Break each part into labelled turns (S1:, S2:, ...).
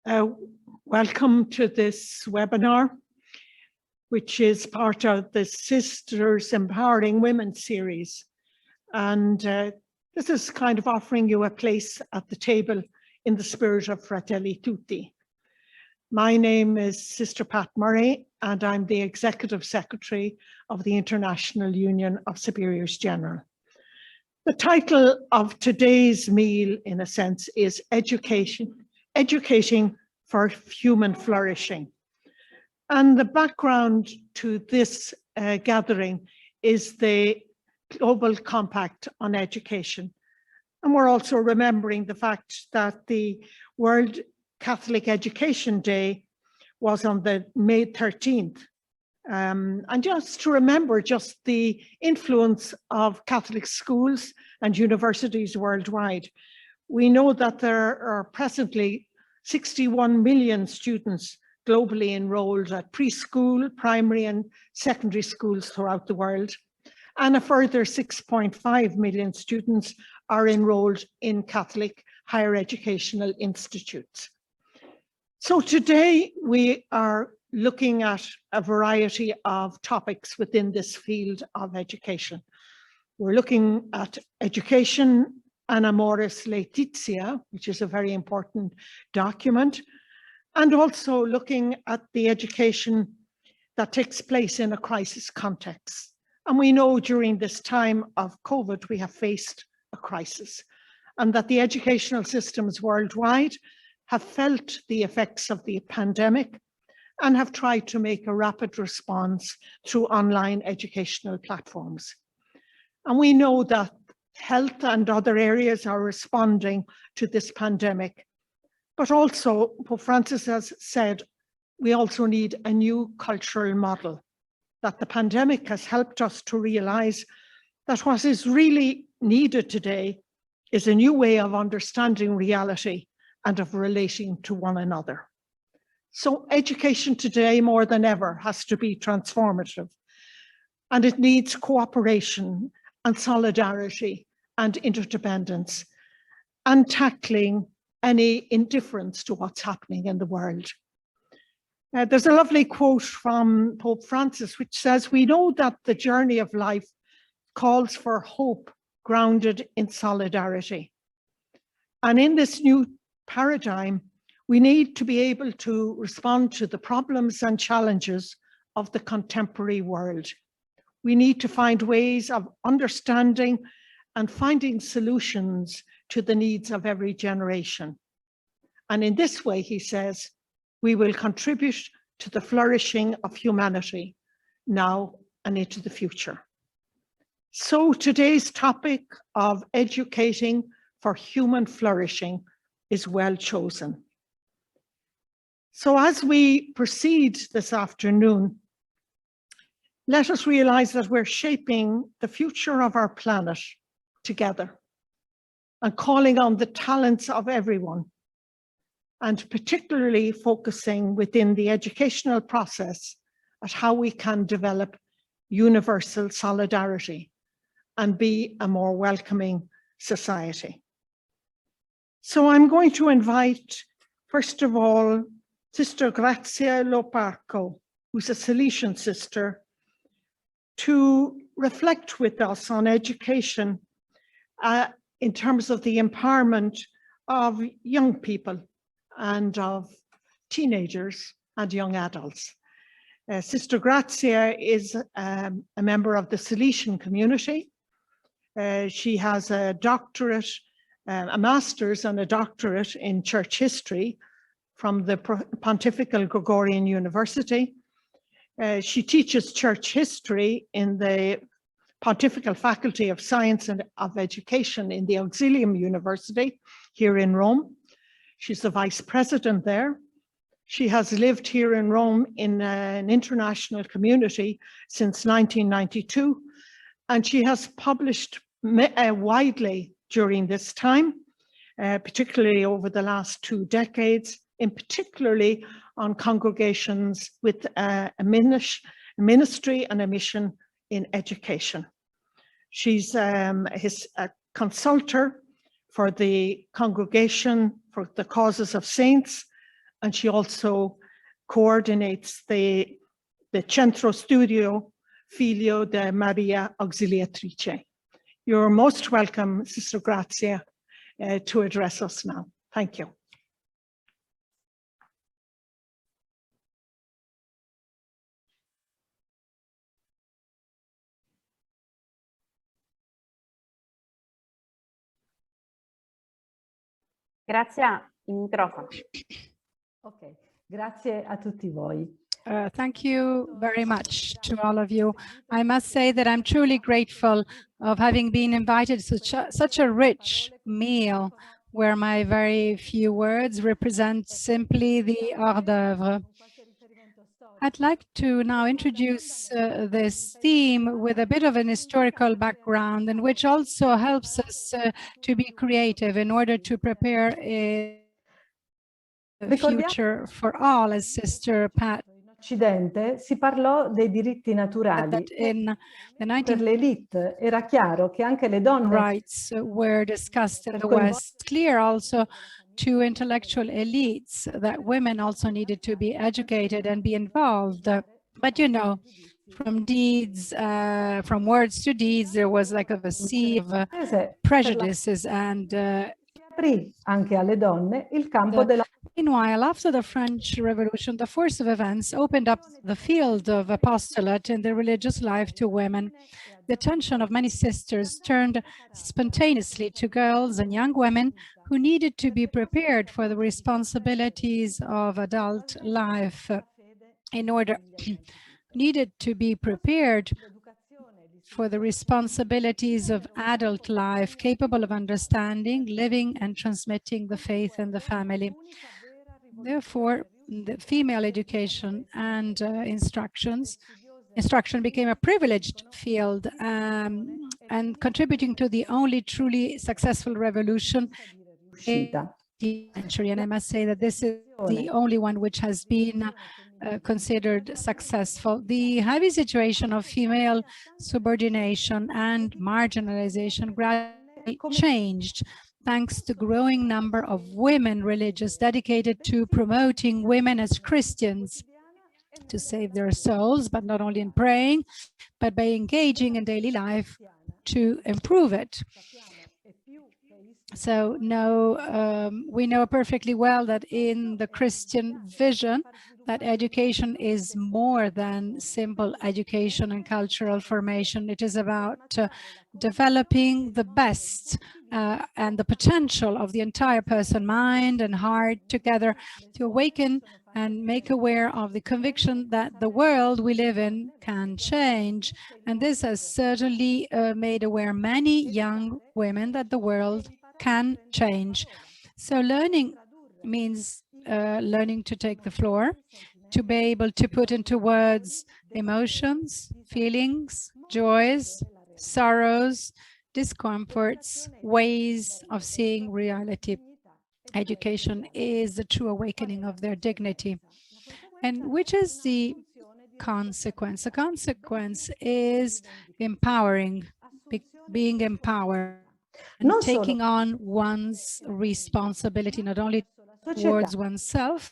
S1: Uh, Welcome to this webinar, which is part of the Sisters Empowering Women series. And this is kind of offering you a place at the table in the spirit of Fratelli Tutti. My name is Sister Pat Murray, and I'm the Executive Secretary of the International Union of Superiors General. The title of today's meal, in a sense, is Educating for Human Flourishing. And the background to this gathering is the Global Compact on Education. And we're also remembering the fact that the World Catholic Education Day was on the May 13th. And just to remember just the influence of Catholic schools and universities worldwide. We know that there are presently 61 million students globally enrolled at preschool, primary and secondary schools throughout the world. And a further 6.5 million students are enrolled in Catholic higher educational institutes. So today we are looking at a variety of topics within this field of education. We're looking at education and Amoris Laetitia, which is a very important document, and also looking at the education that takes place in a crisis context. And we know during this time of COVID, we have faced a crisis, and that the educational systems worldwide have felt the effects of the pandemic and have tried to make a rapid response through online educational platforms. And we know that health and other areas are responding to this pandemic. But also, Pope Francis has said, we also need a new cultural model, that the pandemic has helped us to realize that what is really needed today is a new way of understanding reality and of relating to one another. So education today more than ever has to be transformative, and it needs cooperation and solidarity and interdependence and tackling any indifference to what's happening in the world. There's a lovely quote from Pope Francis which says, "We know that the journey of life calls for hope grounded in solidarity. And in this new paradigm, we need to be able to respond to the problems and challenges of the contemporary world. We need to find ways of understanding and finding solutions to the needs of every generation. And in this way," he says, "we will contribute to the flourishing of humanity now and into the future." So today's topic of educating for human flourishing is well chosen. So as we proceed this afternoon, let us realize that we're shaping the future of our planet together and calling on the talents of everyone, and particularly focusing within the educational process at how we can develop universal solidarity and be a more welcoming society. So I'm going to invite, first of all, Sister Grazia Loparco, who's a Salesian sister, to reflect with us on education in terms of the empowerment of young people and of teenagers and young adults. Sister Grazia is a member of the Salesian community. She has a doctorate, a master's and a doctorate in church history from the Pontifical Gregorian University. She teaches church history in the Pontifical Faculty of Science and of Education in the Auxilium University here in Rome. She's the vice president there. She has lived here in Rome in an international community since 1992, and she has published widely during this time, particularly over the last 2 decades, in particularly on congregations with a ministry and a mission in education. She's a consultor for the Congregation for the Causes of Saints and she also coordinates the Centro Studio Figlio de Maria Auxiliatrice. You're most welcome, Sister Grazia, to address us now. Thank you.
S2: Grazia, il microfono.
S3: Ok, grazie a tutti voi.
S4: Thank you very much to all of you. I must say that I'm truly grateful of having been invited to such a rich meal where my very few words represent simply the hors d'oeuvre. I'd like to now introduce this theme with a bit of an historical background, and which also helps us to be creative in order to prepare a future for all, as Sister Pat.
S3: In Occidente si parlò dei diritti naturali.
S4: That in the 19th
S3: Per l'elite era chiaro che anche le donne
S4: rights were discussed in the West. It's clear also to intellectual elites that women also needed to be educated and be involved. But you know, from words to deeds, there was like a sea of prejudices and
S3: aprì anche alle donne il campo della.
S4: Meanwhile, after the French Revolution, the force of events opened up the field of apostolate in the religious life to women. The attention of many sisters turned spontaneously to girls and young women who needed to be prepared for the responsibilities of adult life needed to be prepared for the responsibilities of adult life, capable of understanding, living, and transmitting the faith in the family. Therefore, the female education and instruction became a privileged field and contributing to the only truly successful revolution in the century. And I must say that this is the only one which has been considered successful. The heavy situation of female subordination and marginalization gradually changed thanks to growing number of women religious dedicated to promoting women as Christians to save their souls, but not only in praying, but by engaging in daily life to improve it. So we know perfectly well that in the Christian vision, that education is more than simple education and cultural formation. It is about developing the best and the potential of the entire person, mind and heart together to awaken and make aware of the conviction that the world we live in can change. And this has certainly made aware many young women that the world can change. So learning means learning to take the floor, to be able to put into words emotions, feelings, joys, sorrows, discomforts, ways of seeing reality. Education is the true awakening of their dignity. And which is the consequence? The consequence is empowering, being empowered, and taking on one's responsibility, not only towards oneself,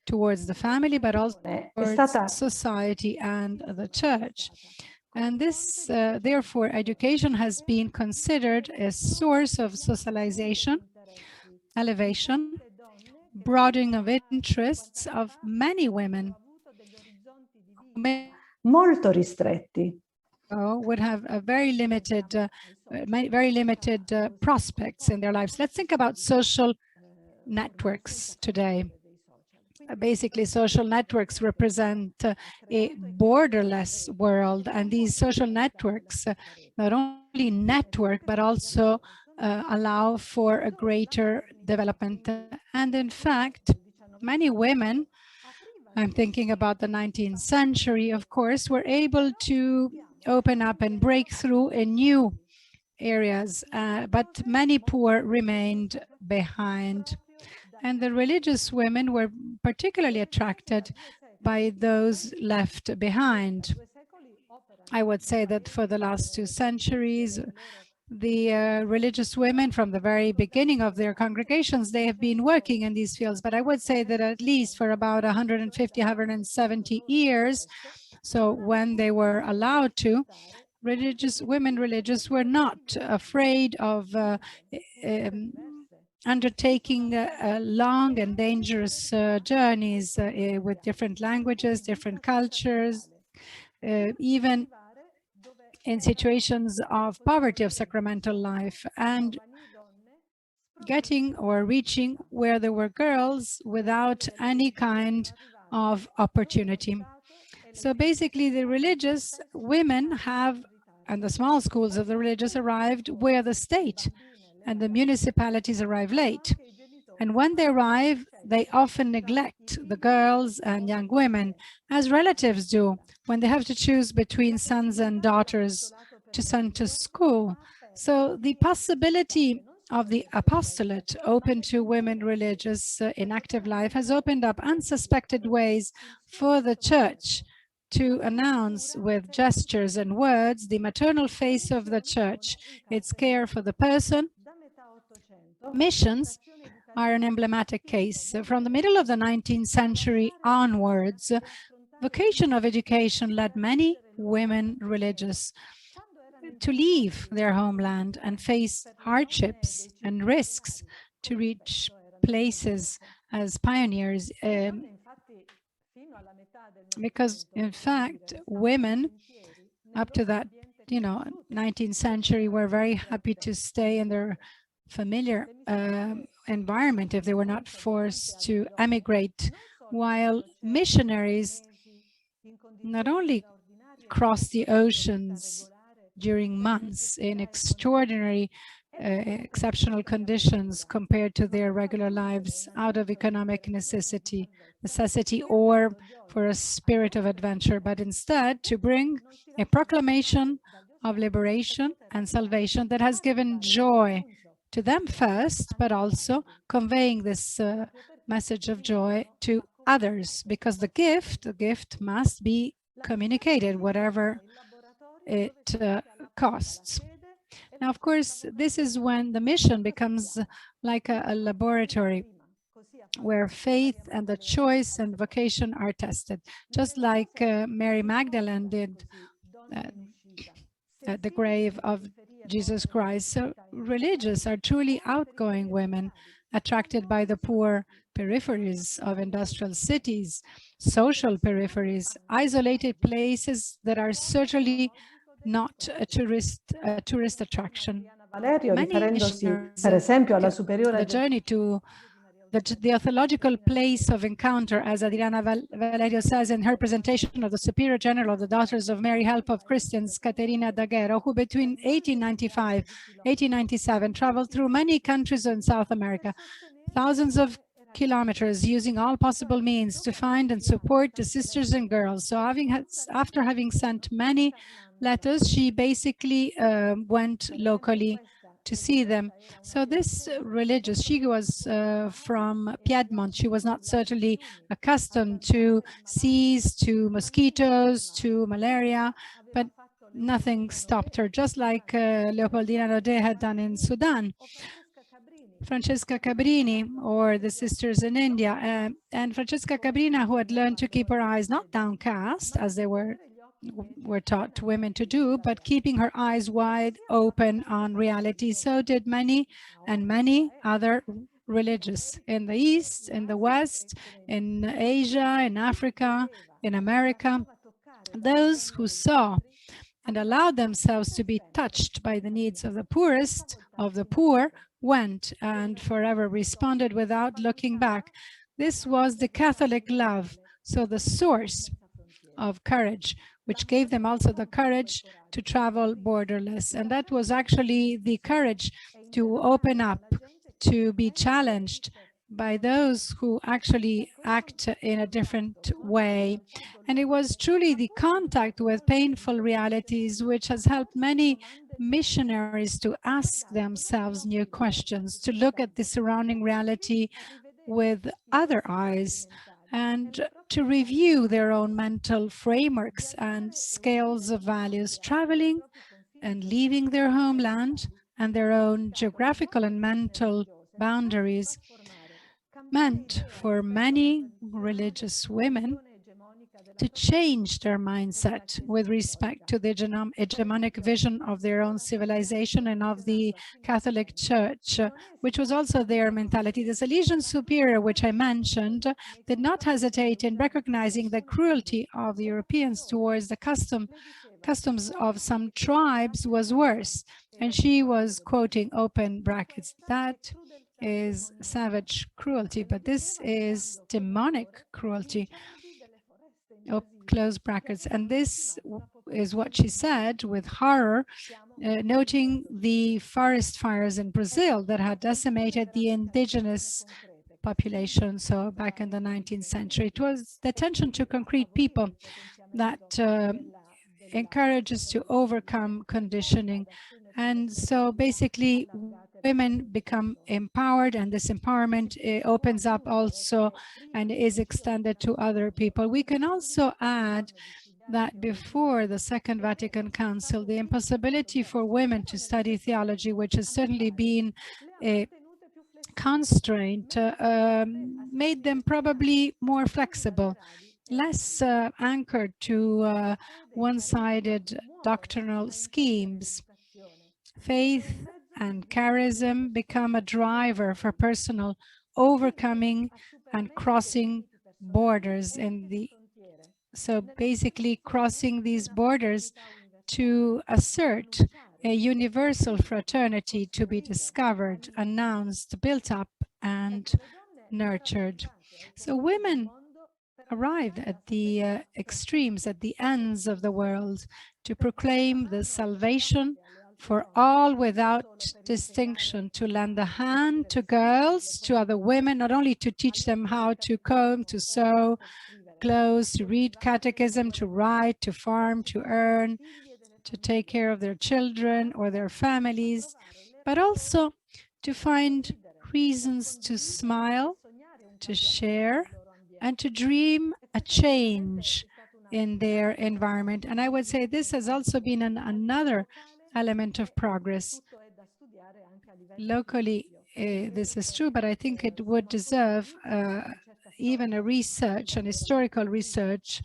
S4: towards the family, but also towards society and the church. And this, therefore, education has been considered a source of socialization, elevation, broadening of interests of many women
S3: molto ristretti.
S4: Would have a very limited prospects in their lives. Let's think about social networks today. Basically, social networks represent a borderless world, and these social networks not only network, but also allow for a greater development. And in fact, many women, I'm thinking about the 19th century, of course, were able to open up and break through in new areas, but many poor remained behind. And the religious women were particularly attracted by those left behind. I would say that for the last 2 centuries, the religious women from the very beginning of their congregations, they have been working in these fields. But I would say that at least for about 150, 170 years, so when they were allowed to, women religious were not afraid of undertaking long and dangerous journeys with different languages, different cultures, even in situations of poverty of sacramental life, and getting or reaching where there were girls without any kind of opportunity. So basically the religious women have, and the small schools of the religious arrived where the state and the municipalities arrive late. And when they arrive, they often neglect the girls and young women, as relatives do when they have to choose between sons and daughters to send to school. So the possibility of the apostolate open to women religious in active life has opened up unsuspected ways for the church to announce with gestures and words the maternal face of the church, its care for the person. Missions are an emblematic case. From the middle of the 19th century onwards, vocation of education led many women religious to leave their homeland and face hardships and risks to reach places as pioneers. Because in fact, women up to that, 19th century were very happy to stay in their familiar environment if they were not forced to emigrate, while missionaries not only crossed the oceans during months in extraordinary, exceptional conditions compared to their regular lives out of economic necessity, or for a spirit of adventure, but instead to bring a proclamation of liberation and salvation that has given joy to them first, but also conveying this message of joy to others, because the gift must be communicated, whatever it costs. Now, of course, this is when the mission becomes like a laboratory where faith and the choice and vocation are tested, just like Mary Magdalene did at the grave of Jesus Christ. So religious are truly outgoing women, attracted by the poor peripheries of industrial cities, social peripheries, isolated places that are certainly not a tourist attraction.
S3: Valerio,
S4: Many
S3: riferendosi
S4: missionaries,
S3: per esempio alla superiore
S4: the journey to the theological place of encounter, as Adriana Valerio says in her presentation of the Superior General of the Daughters of Mary Help of Christians, Caterina Daguerro, who between 1895 1897 traveled through many countries in South America, thousands of kilometers, using all possible means to find and support the sisters and girls. So after having sent many letters, she basically went locally to see them. So this religious, she was from Piedmont. She was not certainly accustomed to seas, to mosquitoes, to malaria, but nothing stopped her, just like Leopoldina Lode had done in Sudan. Francesca Cabrini, or the sisters in India, and Francesca Cabrina, who had learned to keep her eyes not downcast, as they were taught women to do, but keeping her eyes wide open on reality. So did many and many other religious in the East, in the West, in Asia, in Africa, in America. Those who saw and allowed themselves to be touched by the needs of the poorest of the poor went and forever responded without looking back. This was the Catholic love, so the source of courage, which gave them also the courage to travel borderless. And that was actually the courage to open up, to be challenged by those who actually act in a different way. And it was truly the contact with painful realities which has helped many missionaries to ask themselves new questions, to look at the surrounding reality with other eyes, and to review their own mental frameworks and scales of values, traveling and leaving their homeland and their own geographical and mental boundaries meant for many religious women to change their mindset with respect to the hegemonic vision of their own civilization and of the Catholic Church, which was also their mentality. The Salesian superior, which I mentioned, did not hesitate in recognizing the cruelty of the Europeans towards the customs of some tribes was worse. And she was quoting open brackets, "That is savage cruelty, but this is demonic cruelty," close brackets. And this is what she said with horror, noting the forest fires in Brazil that had decimated the indigenous population. So back in the 19th century, it was the attention to concrete people that encourages to overcome conditioning. And so basically women become empowered, and this empowerment opens up also and is extended to other people. We can also add that before the Second Vatican Council, the impossibility for women to study theology, which has certainly been a constraint, made them probably more flexible, less anchored to one-sided doctrinal schemes. Faith and charism become a driver for personal overcoming and crossing borders so basically crossing these borders to assert a universal fraternity to be discovered, announced, built up, and nurtured. So women arrived at the extremes, at the ends of the world, to proclaim the salvation for all without distinction, to lend a hand to girls, to other women, not only to teach them how to comb, to sew clothes, to read catechism, to write, to farm, to earn, to take care of their children or their families, but also to find reasons to smile, to share, and to dream a change in their environment. And I would say this has also been another element of progress. Locally, this is true, but I think it would deserve even a research, an historical research,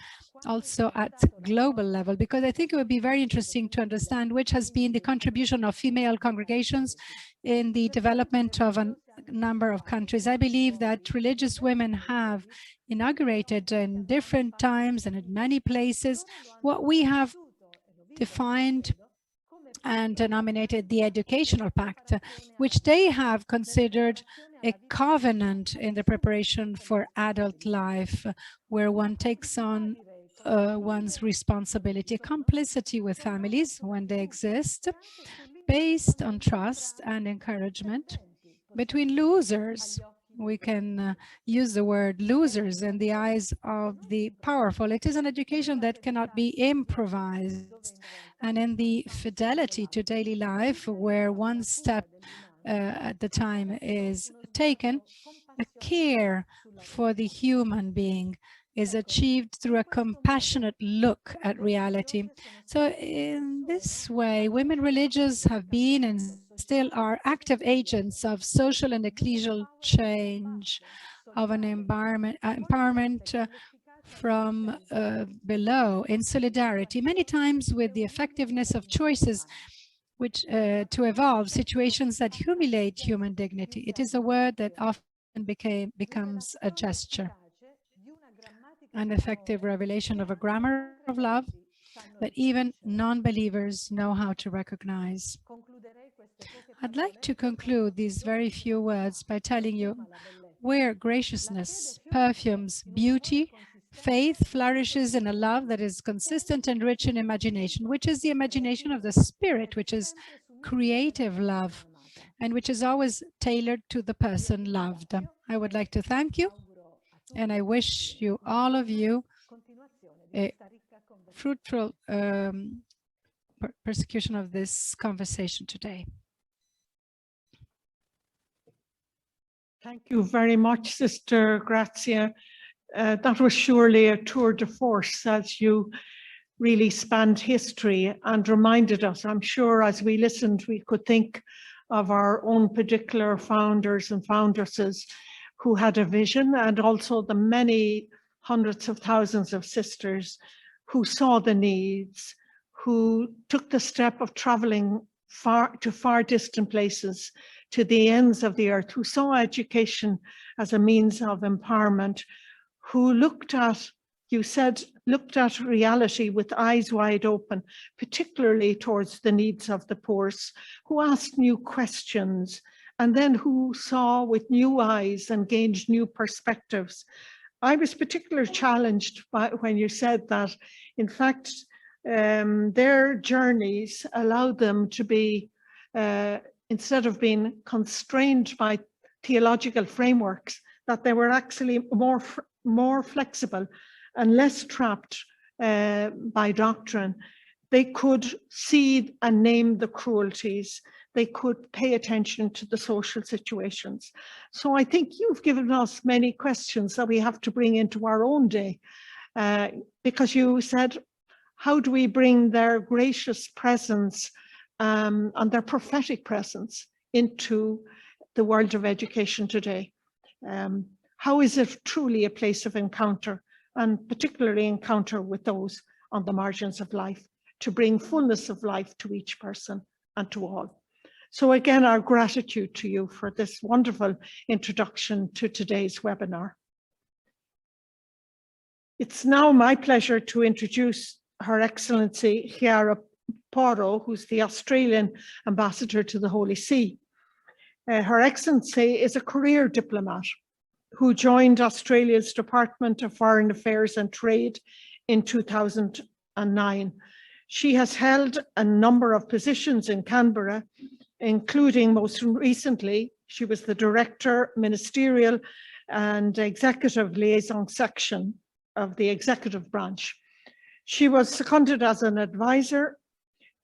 S4: also at global level, because I think it would be very interesting to understand which has been the contribution of female congregations in the development of a number of countries. I believe that religious women have inaugurated in different times and in many places what we have defined and denominated the Educational Pact, which they have considered a covenant in the preparation for adult life, where one takes on one's responsibility, complicity with families when they exist, based on trust and encouragement between losers. We can use the word losers in the eyes of the powerful. It is an education that cannot be improvised. And in the fidelity to daily life, where one step at the time is taken, a care for the human being is achieved through a compassionate look at reality. So in this way, women religious have been and still are active agents of social and ecclesial change, of an empowerment from below, in solidarity, many times with the effectiveness of choices which to evolve situations that humiliate human dignity. It is a word that often becomes a gesture, an effective revelation of a grammar of love that even non-believers know how to recognize. I'd like to conclude these very few words by telling you where graciousness, perfumes, beauty, faith flourishes in a love that is consistent and rich in imagination, which is the imagination of the spirit, which is creative love, and which is always tailored to the person loved. I would like to thank you, and I wish you, all of you, a fruitful persecution of this conversation today.
S1: Thank you very much, Sister Grazia. That was surely a tour de force as you really spanned history and reminded us, I'm sure as we listened, we could think of our own particular founders and foundresses who had a vision, and also the many hundreds of thousands of sisters who saw the needs, who took the step of traveling to far distant places, to the ends of the earth, who saw education as a means of empowerment, who looked at, you said, looked at reality with eyes wide open, particularly towards the needs of the poor, who asked new questions, and then who saw with new eyes and gained new perspectives. I was particularly challenged by when you said that, in fact, their journeys allowed them to be, instead of being constrained by theological frameworks, that they were actually more flexible and less trapped by doctrine. They could see and name the cruelties. They could pay attention to the social situations. So I think you've given us many questions that we have to bring into our own day, because you said, how do we bring their gracious presence and their prophetic presence into the world of education today? How is it truly a place of encounter, and particularly encounter with those on the margins of life, to bring fullness of life to each person and to all? So again, our gratitude to you for this wonderful introduction to today's webinar. It's now my pleasure to introduce Her Excellency Chiara Porro, who's the Australian Ambassador to the Holy See. Her Excellency is a career diplomat who joined Australia's Department of Foreign Affairs and Trade in 2009. She has held a number of positions in Canberra, including most recently, she was the Director, Ministerial and Executive Liaison Section of the Executive Branch. She was seconded as an advisor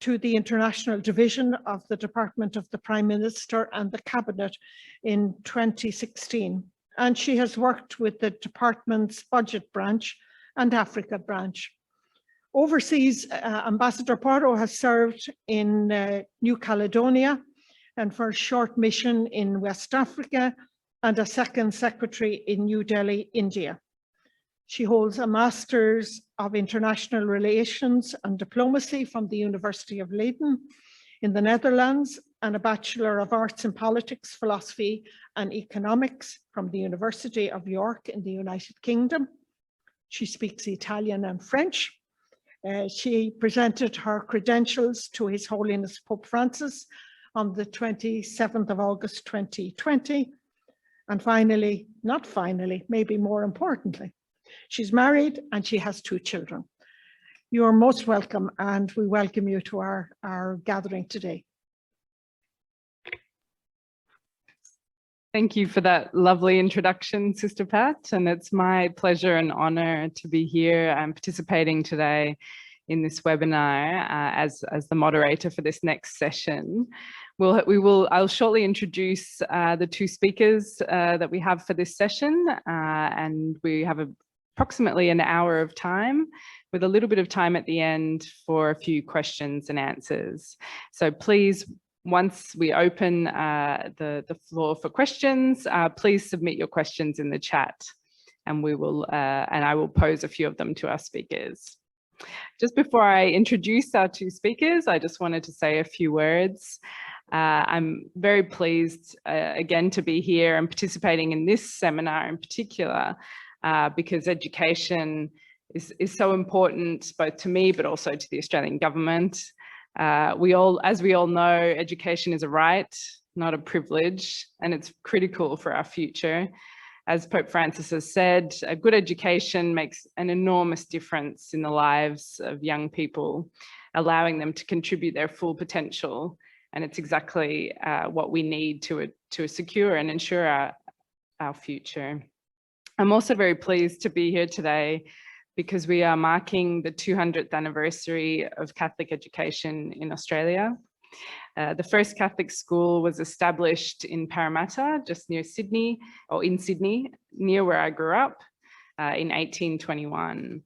S1: to the International Division of the Department of the Prime Minister and the Cabinet in 2016. And she has worked with the department's budget branch and Africa branch. Overseas, Ambassador Porro has served in New Caledonia and for a short mission in West Africa and a second secretary in New Delhi, India. She holds a Master's of International Relations and Diplomacy from the University of Leiden in the Netherlands and a Bachelor of Arts in Politics, Philosophy and Economics from the University of York in the United Kingdom. She speaks Italian and French. She presented her credentials to His Holiness Pope Francis on the 27th of August 2020. And finally, not finally, maybe more importantly, she's married and she has 2 children. You are most welcome, and we welcome you to our gathering today.
S5: Thank you for that lovely introduction, Sister Pat, and it's my pleasure and honour to be here and participating today in this webinar as the moderator for this next session. I'll shortly introduce the 2 speakers that we have for this session, and we have approximately an hour of time, with a little bit of time at the end for a few questions and answers. So please, once we open the floor for questions, please submit your questions in the chat, and I will pose a few of them to our speakers. Just before I introduce our 2 speakers, I just wanted to say a few words. I'm very pleased again to be here and participating in this seminar in particular, because education is so important both to me but also to the Australian government. As we all know, education is a right, not a privilege, and it's critical for our future. As Pope Francis has said, a good education makes an enormous difference in the lives of young people, allowing them to contribute their full potential. And it's exactly what we need to secure and ensure our future. I'm also very pleased to be here today because we are marking the 200th anniversary of Catholic education in Australia. The first Catholic school was established in Parramatta, just near Sydney, or in Sydney, near where I grew up, in 1821.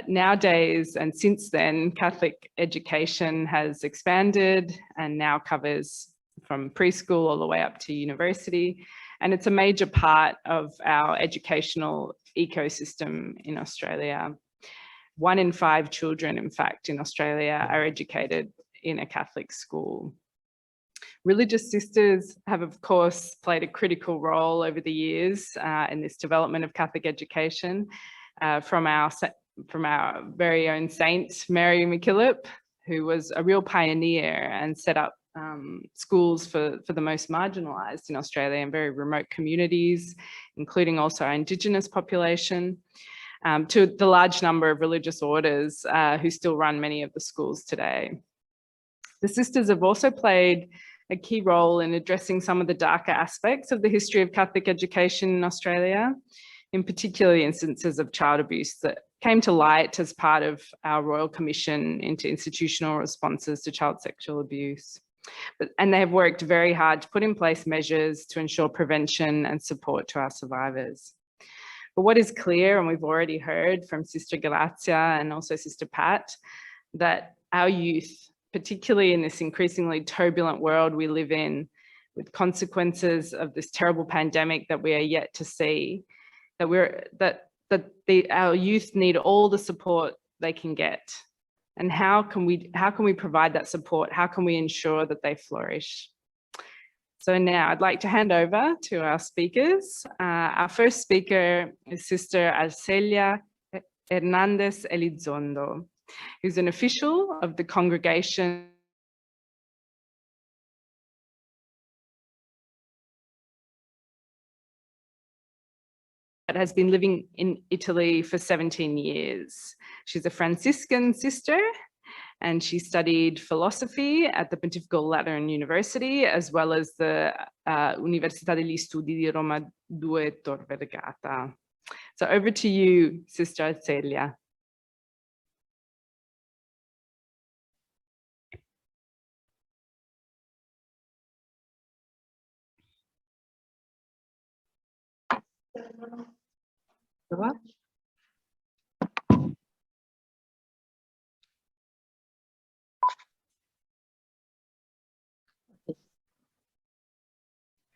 S5: Nowadays, and since then, Catholic education has expanded and now covers from preschool all the way up to university. And it's a major part of our educational ecosystem in Australia. 1 in 5 children, in fact, in Australia are educated in a Catholic school. Religious sisters have, of course, played a critical role over the years in this development of Catholic education, from our very own saint, Mary MacKillop, who was a real pioneer and set up schools for the most marginalised in Australia and very remote communities, including also our Indigenous population, to the large number of religious orders who still run many of the schools today. The sisters have also played a key role in addressing some of the darker aspects of the history of Catholic education in Australia, in particular instances of child abuse that came to light as part of our Royal Commission into institutional responses to child sexual abuse. And they have worked very hard to put in place measures to ensure prevention and support to our survivors. But what is clear, and we've already heard from Sister Grazia and also Sister Pat, that our youth, particularly in this increasingly turbulent world we live in, with consequences of this terrible pandemic that we are yet to see, our youth need all the support they can get. And how can we provide that support? How can we ensure that they flourish? So now I'd like to hand over to our speakers. Our first speaker is Sister Arcelia Hernandez Elizondo, who's an official of the congregation that has been living in Italy for 17 years. She's a Franciscan sister, and she studied philosophy at the Pontifical Lateran University, as well as the Università degli Studi di Roma II Tor Vergata. So over to you, Sister Arcelia.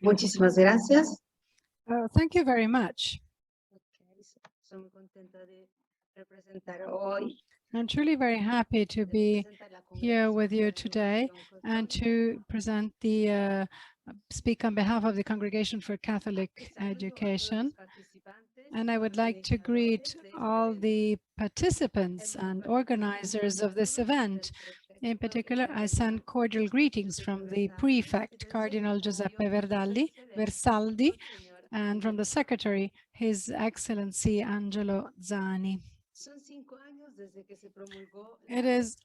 S6: Muchísimas gracias.
S4: Thank you very much.
S6: Soy muy contenta de representar hoy.
S4: I'm truly very happy to be here with you today and to present speak on behalf of the Congregation for Catholic Education. And I would like to greet all the participants and organizers of this event. In particular, I send cordial greetings from the prefect, Cardinal Giuseppe Versaldi, and from the secretary, His Excellency Angelo Zani. It is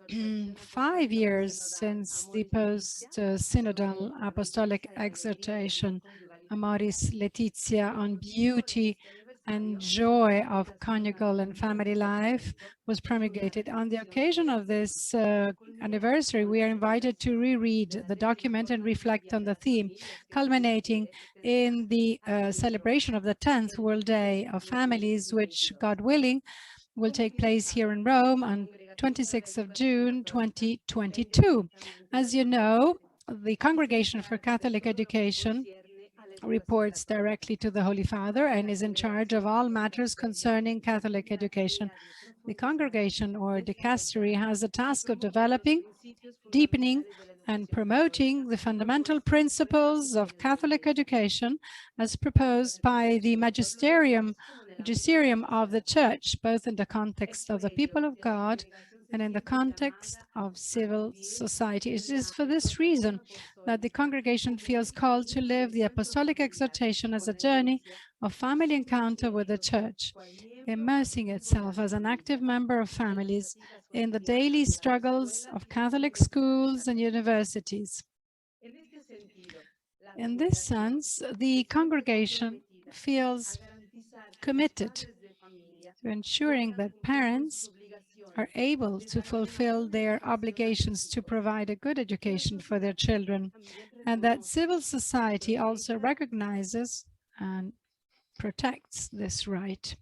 S4: 5 years since the post-synodal apostolic exhortation, Amoris Laetitia, on beauty and joy of conjugal and family life was promulgated. On the occasion of this anniversary, we are invited to reread the document and reflect on the theme, culminating in the celebration of the 10th World Day of Families, which, God willing, will take place here in Rome on 26th of June, 2022. As you know, the Congregation for Catholic Education reports directly to the Holy Father and is in charge of all matters concerning Catholic education. The congregation or dicastery has the task of developing, deepening, and promoting the fundamental principles of Catholic education as proposed by the magisterium of the Church, both in the context of the people of God and in the context of civil society. It is for this reason that the congregation feels called to live the apostolic exhortation as a journey of family encounter with the Church, immersing itself as an active member of families in the daily struggles of Catholic schools and universities. In this sense, the congregation feels committed to ensuring that parents are able to fulfill their obligations to provide a good education for their children, and that civil society also recognizes and protects this right.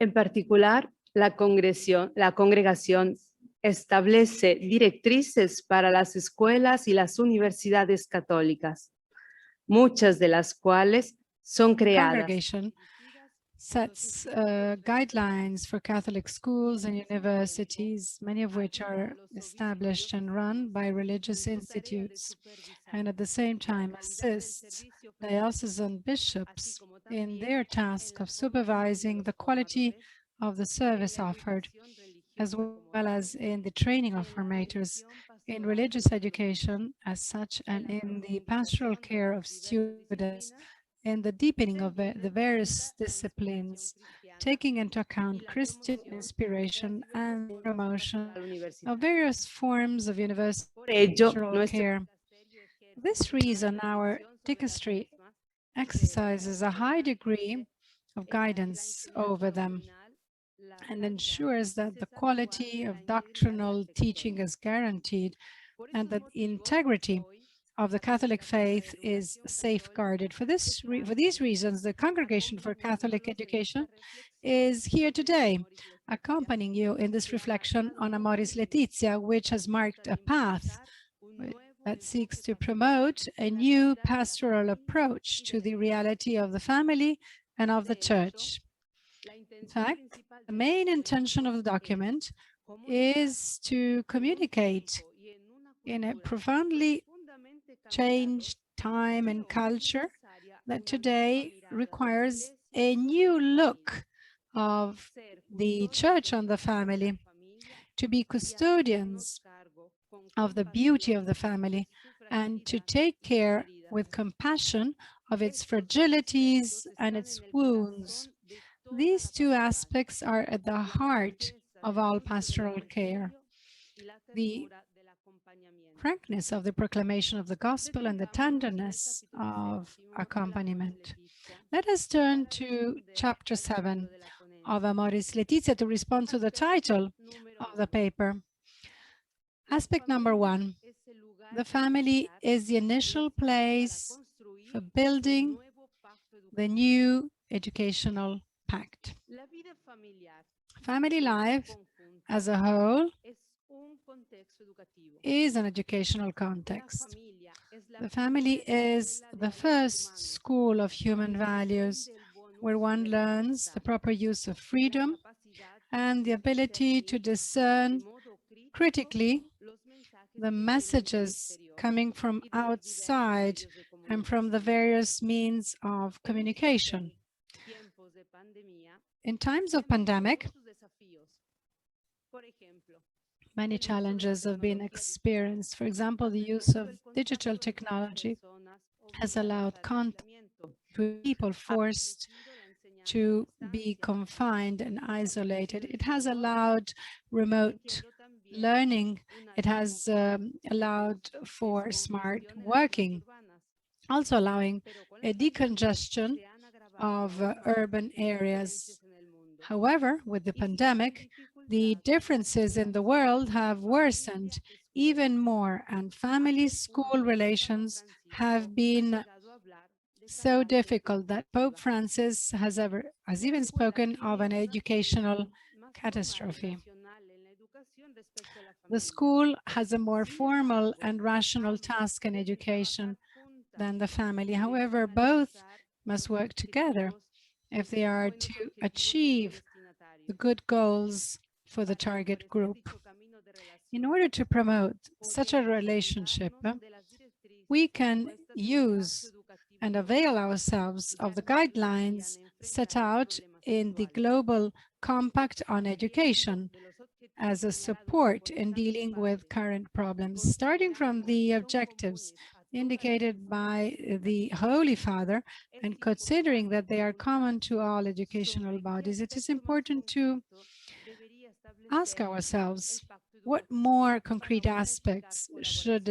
S6: En particular, la congregación establece directrices para las escuelas y las universidades católicas, muchas de las cuales son creadas.
S4: Congregation sets guidelines for Catholic schools and universities, many of which are established and run by religious institutes, and at the same time assists diocesan bishops in their task of supervising the quality of the service offered, as well as in the training of formators in religious education as such and in the pastoral care of students, in the deepening of the various disciplines, taking into account Christian inspiration and the promotion of various forms of universal care. For this reason, our dicastery exercises a high degree of guidance over them and ensures that the quality of doctrinal teaching is guaranteed and that the integrity of the Catholic faith is safeguarded. For these reasons, the Congregation for Catholic Education is here today, accompanying you in this reflection on Amoris Laetitia, which has marked a path that seeks to promote a new pastoral approach to the reality of the family and of the Church. In fact, the main intention of the document is to communicate in a profoundly changed time and culture that today requires a new look of the Church and the family, to be custodians of the beauty of the family and to take care with compassion of its fragilities and its wounds. These two aspects are at the heart of all pastoral care: the frankness of the proclamation of the gospel and the tenderness of accompaniment. Let us turn to chapter 7 of Amoris Laetitia to respond to the title of the paper. Aspect number 1, the family is the initial place for building the new educational pact. Family life as a whole is an educational context. The family is the first school of human values, where one learns the proper use of freedom and the ability to discern critically the messages coming from outside and from the various means of communication. In times of pandemic, many challenges have been experienced. For example, the use of digital technology has allowed contact with people forced to be confined and isolated. It has allowed remote learning. It has allowed for smart working, also allowing a decongestion of urban areas. However, with the pandemic, the differences in the world have worsened even more, and family-school relations have been so difficult that Pope Francis has even spoken of an educational catastrophe. The school has a more formal and rational task in education than the family. However, both must work together if they are to achieve the good goals for the target group. In order to promote such a relationship, we can use and avail ourselves of the guidelines set out in the Global Compact on Education as a support in dealing with current problems, starting from the objectives indicated by the Holy Father and considering that they are common to all educational bodies. It is important to ask ourselves what more concrete aspects should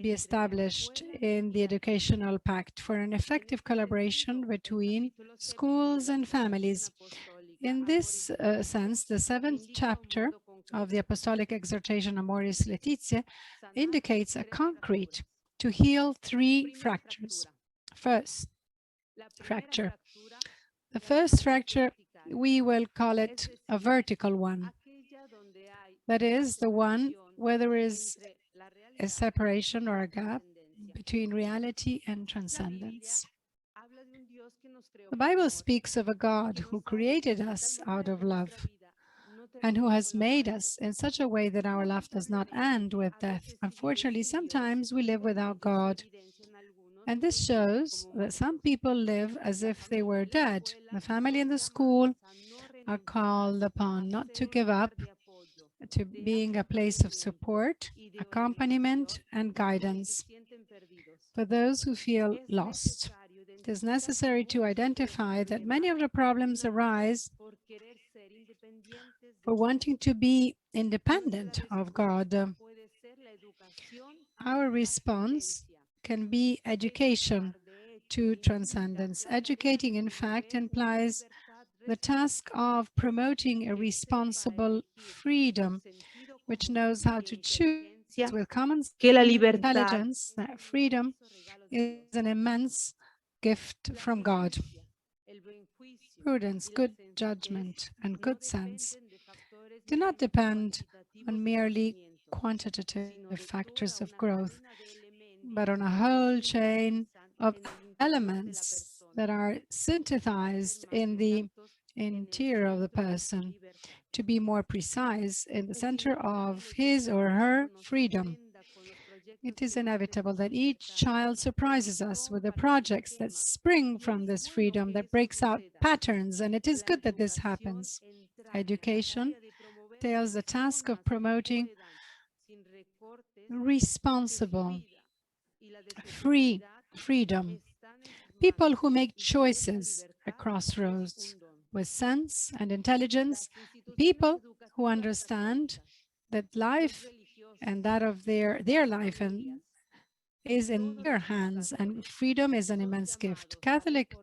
S4: be established in the educational pact for an effective collaboration between schools and families. In this sense, the 7th chapter of the Apostolic Exhortation Amoris Laetitia indicates a concrete to heal 3 fractures. First fracture. The first fracture we will call it a vertical one. That is the one where there is a separation or a gap between reality and transcendence. The Bible speaks of a God who created us out of love and who has made us in such a way that our life does not end with death. Unfortunately, sometimes we live without God. And this shows that some people live as if they were dead. The family and the school are called upon not to give up, to being a place of support, accompaniment, and guidance for those who feel lost. It is necessary to identify that many of the problems arise for wanting to be independent of God. Our response can be education to transcendence. Educating, in fact, implies the task of promoting a responsible freedom, which knows how to choose with common intelligence that freedom is an immense gift from God. Prudence, good judgment, and good sense do not depend on merely quantitative factors of growth, but on a whole chain of elements that are synthesized in the interior of the person, to be more precise, in the center of his or her freedom. It is inevitable that each child surprises us with the projects that spring from this freedom, that breaks out patterns, and it is good that this happens. Education entails the task of promoting responsible, freedom. People who make choices at crossroads with sense and intelligence, people who understand that life and that of their life and is in their hands, and freedom is an immense gift. Catholic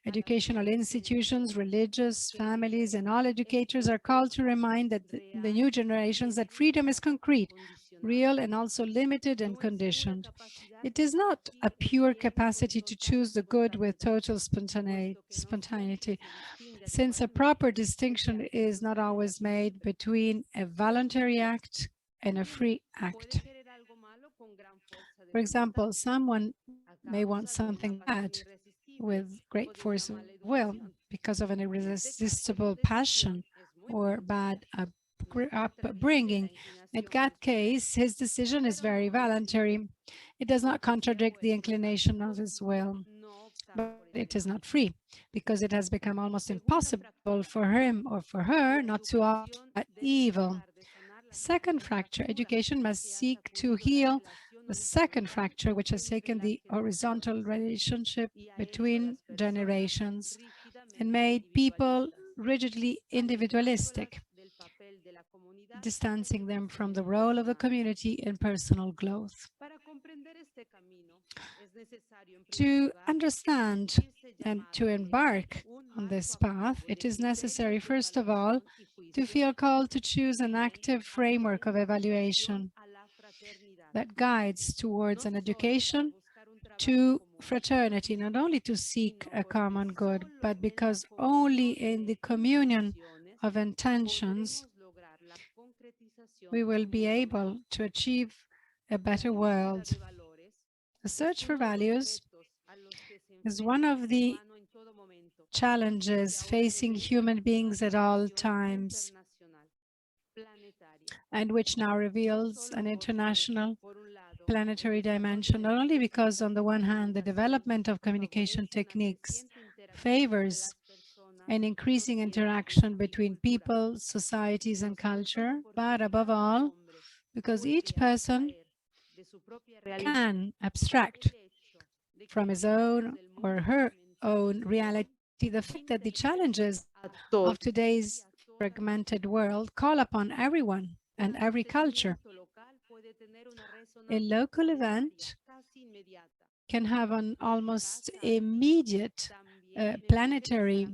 S4: educational institutions, religious families, and all educators are called to remind that the new generations that freedom is concrete, real, and also limited and conditioned. It is not a pure capacity to choose the good with total spontaneity, since a proper distinction is not always made between a voluntary act and a free act. For example, someone may want something bad with great force of will because of an irresistible passion or bad upbringing. In that case, his decision is very voluntary. It does not contradict the inclination of his will, but it is not free because it has become almost impossible for him or for her not to opt at evil. Second fracture, education must seek to heal the second fracture, which has taken the horizontal relationship between generations and made people rigidly individualistic, distancing them from the role of the community in personal growth. To understand and to embark on this path, it is necessary, first of all, to feel called to choose an active framework of evaluation that guides towards an education to fraternity, not only to seek a common good, but because only in the communion of intentions we will be able to achieve a better world. The search for values is one of the challenges facing human beings at all times, and which now reveals an international planetary dimension, not only because, on the one hand, the development of communication techniques favors an increasing interaction between people, societies, and culture, but above all, because each person can abstract from his own or her own reality the fact that the challenges of today's fragmented world call upon everyone and every culture. A local event can have an almost immediate planetary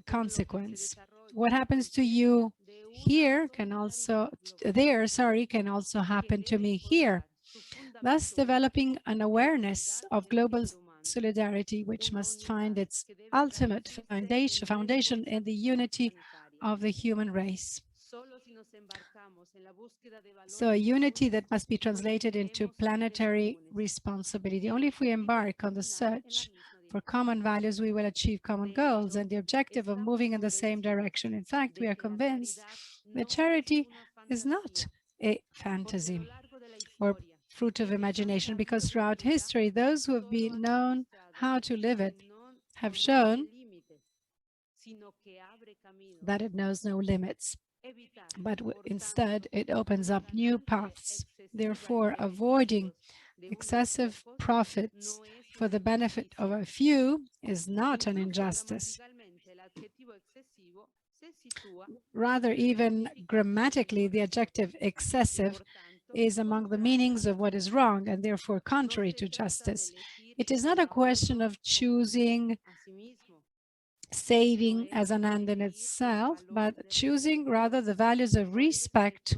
S4: consequence. What happens to you here can also, can also happen to me here. Thus, developing an awareness of global solidarity, which must find its ultimate foundation in the unity of the human race. So a unity that must be translated into planetary responsibility. Only if we embark on the search for common values, we will achieve common goals and the objective of moving in the same direction. In fact, we are convinced that charity is not a fantasy or fruit of imagination, because throughout history, those who have been known how to live it have shown that it knows no limits, but instead it opens up new paths. Therefore, avoiding excessive profits for the benefit of a few is not an injustice. Rather, even grammatically, the adjective excessive is among the meanings of what is wrong and therefore contrary to justice. It is not a question of choosing saving as an end in itself, but choosing rather the values of respect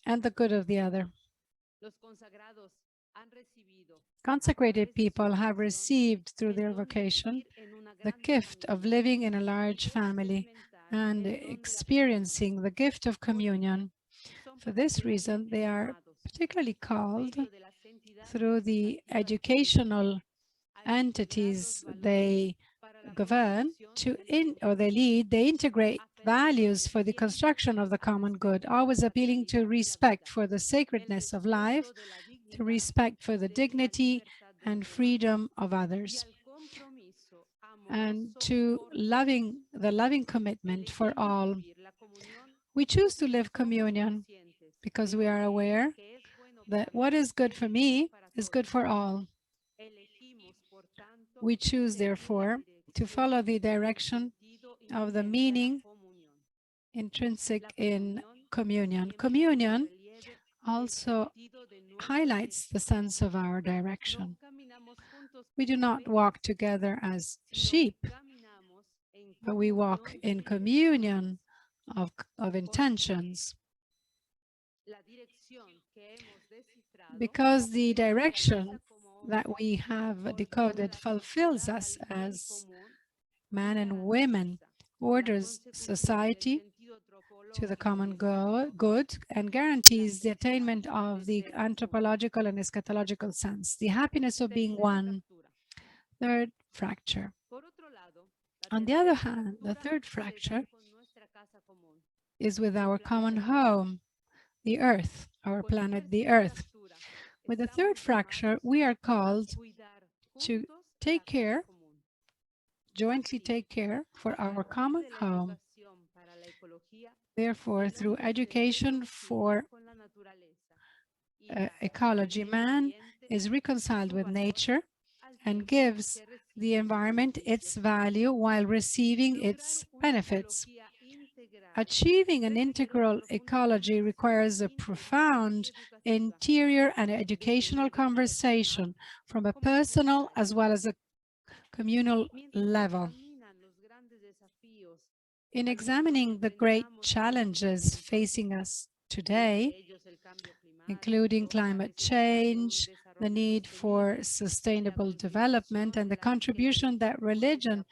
S4: and the good of the other. Consecrated people have received through their vocation the gift of living in a large family and experiencing the gift of communion. For this reason, they are particularly called through the educational entities they govern they lead, they integrate values for the construction of the common good, always appealing to respect for the sacredness of life, to respect for the dignity and freedom of others, and to the loving commitment for all. We choose to live communion because we are aware that what is good for me is good for all. We choose, therefore, to follow the direction of the meaning intrinsic in communion. Communion also highlights the sense of our direction. We do not walk together as sheep, but we walk in communion of intentions. Because the direction that we have decoded fulfills us as men and women, orders society to the common good, and guarantees the attainment of the anthropological and eschatological sense, the happiness of being one. Third fracture. On the other hand, the third fracture is with our common home, the Earth, our planet, the Earth. With the third fracture, we are called to take care, jointly take care for our common home. Therefore, through education for ecology, man is reconciled with nature and gives the environment its value while receiving its benefits. Achieving an integral ecology requires a profound interior and educational conversation from a personal as well as a communal level. In examining the great challenges facing us today, including climate change, the need for sustainable development, and the contribution that religion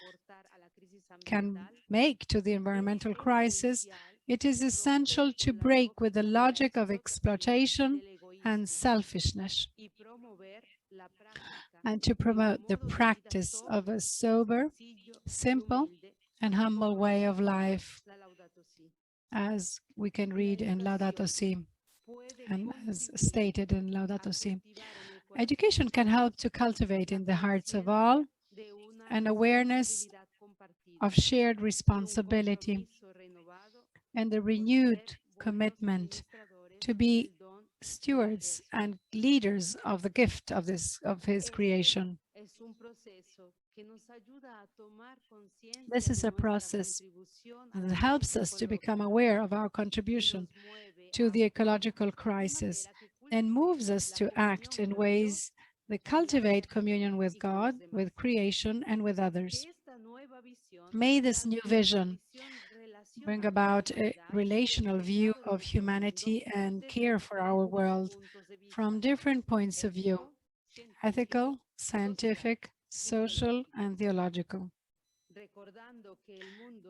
S4: can make to the environmental crisis, it is essential to break with the logic of exploitation and selfishness, and to promote the practice of a sober, simple, and humble way of life, as we can read in Laudato Si, and as stated in Laudato Si. Education can help to cultivate in the hearts of all an awareness of shared responsibility and the renewed commitment to be stewards and leaders of the gift of his creation. This is a process that helps us to become aware of our contribution to the ecological crisis and moves us to act in ways that cultivate communion with God, with creation, and with others. May this new vision bring about a relational view of humanity and care for our world from different points of view: ethical, scientific, social, and theological.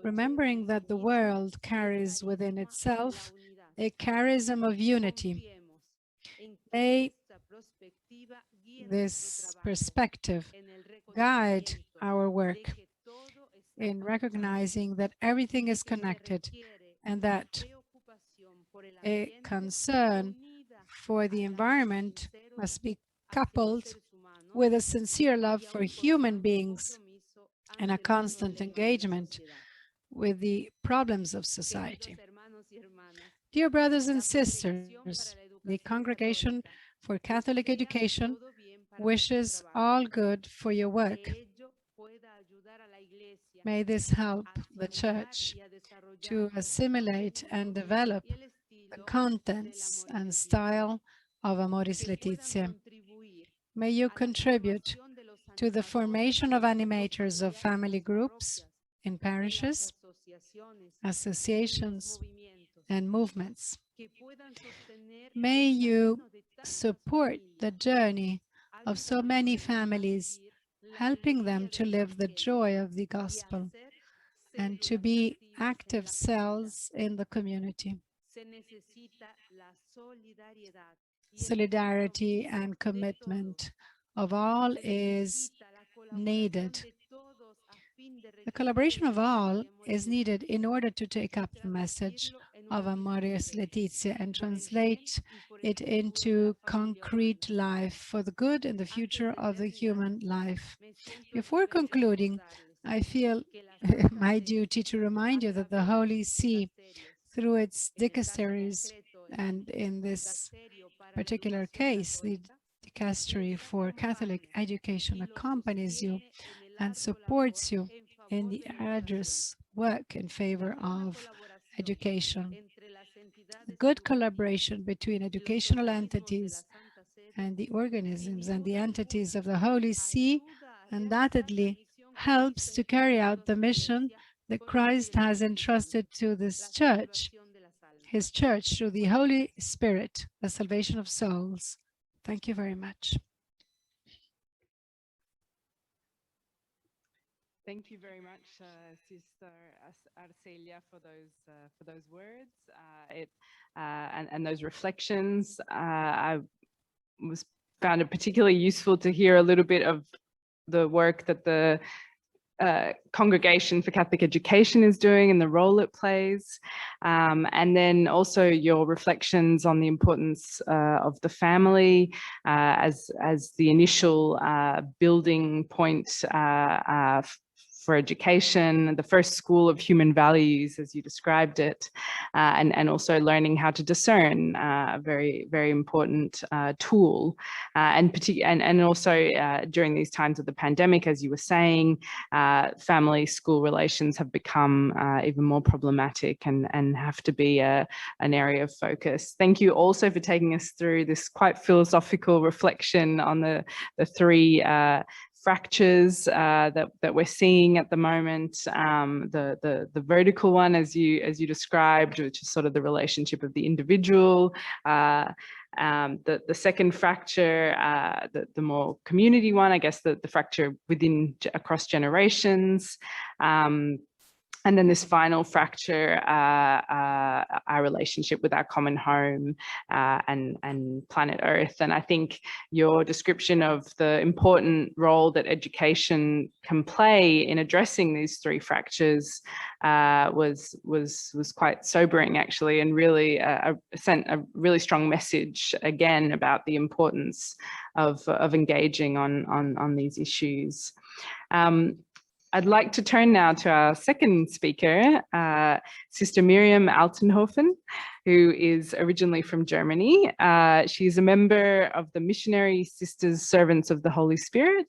S4: Remembering that the world carries within itself a charism of unity. May this perspective guide our work in recognizing that everything is connected and that a concern for the environment must be coupled with a sincere love for human beings and a constant engagement with the problems of society. Dear brothers and sisters, the Congregation for Catholic Education wishes all good for your work. May this help the Church to assimilate and develop the contents and style of Amoris Laetitia. May you contribute to the formation of animators of family groups in parishes, associations, and movements. May you support the journey of so many families, helping them to live the joy of the gospel and to be active cells in the community. Solidarity and commitment of all is needed. The collaboration of all is needed in order to take up the message of Amoris Laetitia and translate it into concrete life for the good and the future of the human life. Before concluding, I feel my duty to remind you that the Holy See, through its dicasteries, and in this particular case, the dicastery for Catholic education, accompanies you and supports you in the arduous work in favor of education. The good collaboration between educational entities and the organisms and the entities of the Holy See undoubtedly helps to carry out the mission that Christ has entrusted to this Church, His Church, through the Holy Spirit, the salvation of souls. Thank you very much.
S5: Thank you very much, Sister Arcelia, for those words and those reflections. I found it particularly useful to hear a little bit of the work that the Congregation for Catholic Education is doing and the role it plays, and then also your reflections on the importance of the family as the initial building point for education, the first school of human values, as you described it, and also learning how to discern, a very, very important tool. And also during these times of the pandemic, as you were saying, family-school relations have become even more problematic and have to be an area of focus. Thank you also for taking us through this quite philosophical reflection on the three fractures that we're seeing at the moment. The vertical one, as you described, which is sort of the relationship of the individual. The second fracture, the more community one, I guess the fracture across generations. And then this final fracture, our relationship with our common home and planet Earth. And I think your description of the important role that education can play in addressing these three fractures was quite sobering, actually, and really sent a really strong message again about the importance of engaging on these issues. I'd like to turn now to our second speaker, Sister Miriam Altenhofen, who is originally from Germany. She's a member of the Missionary Sisters Servants of the Holy Spirit,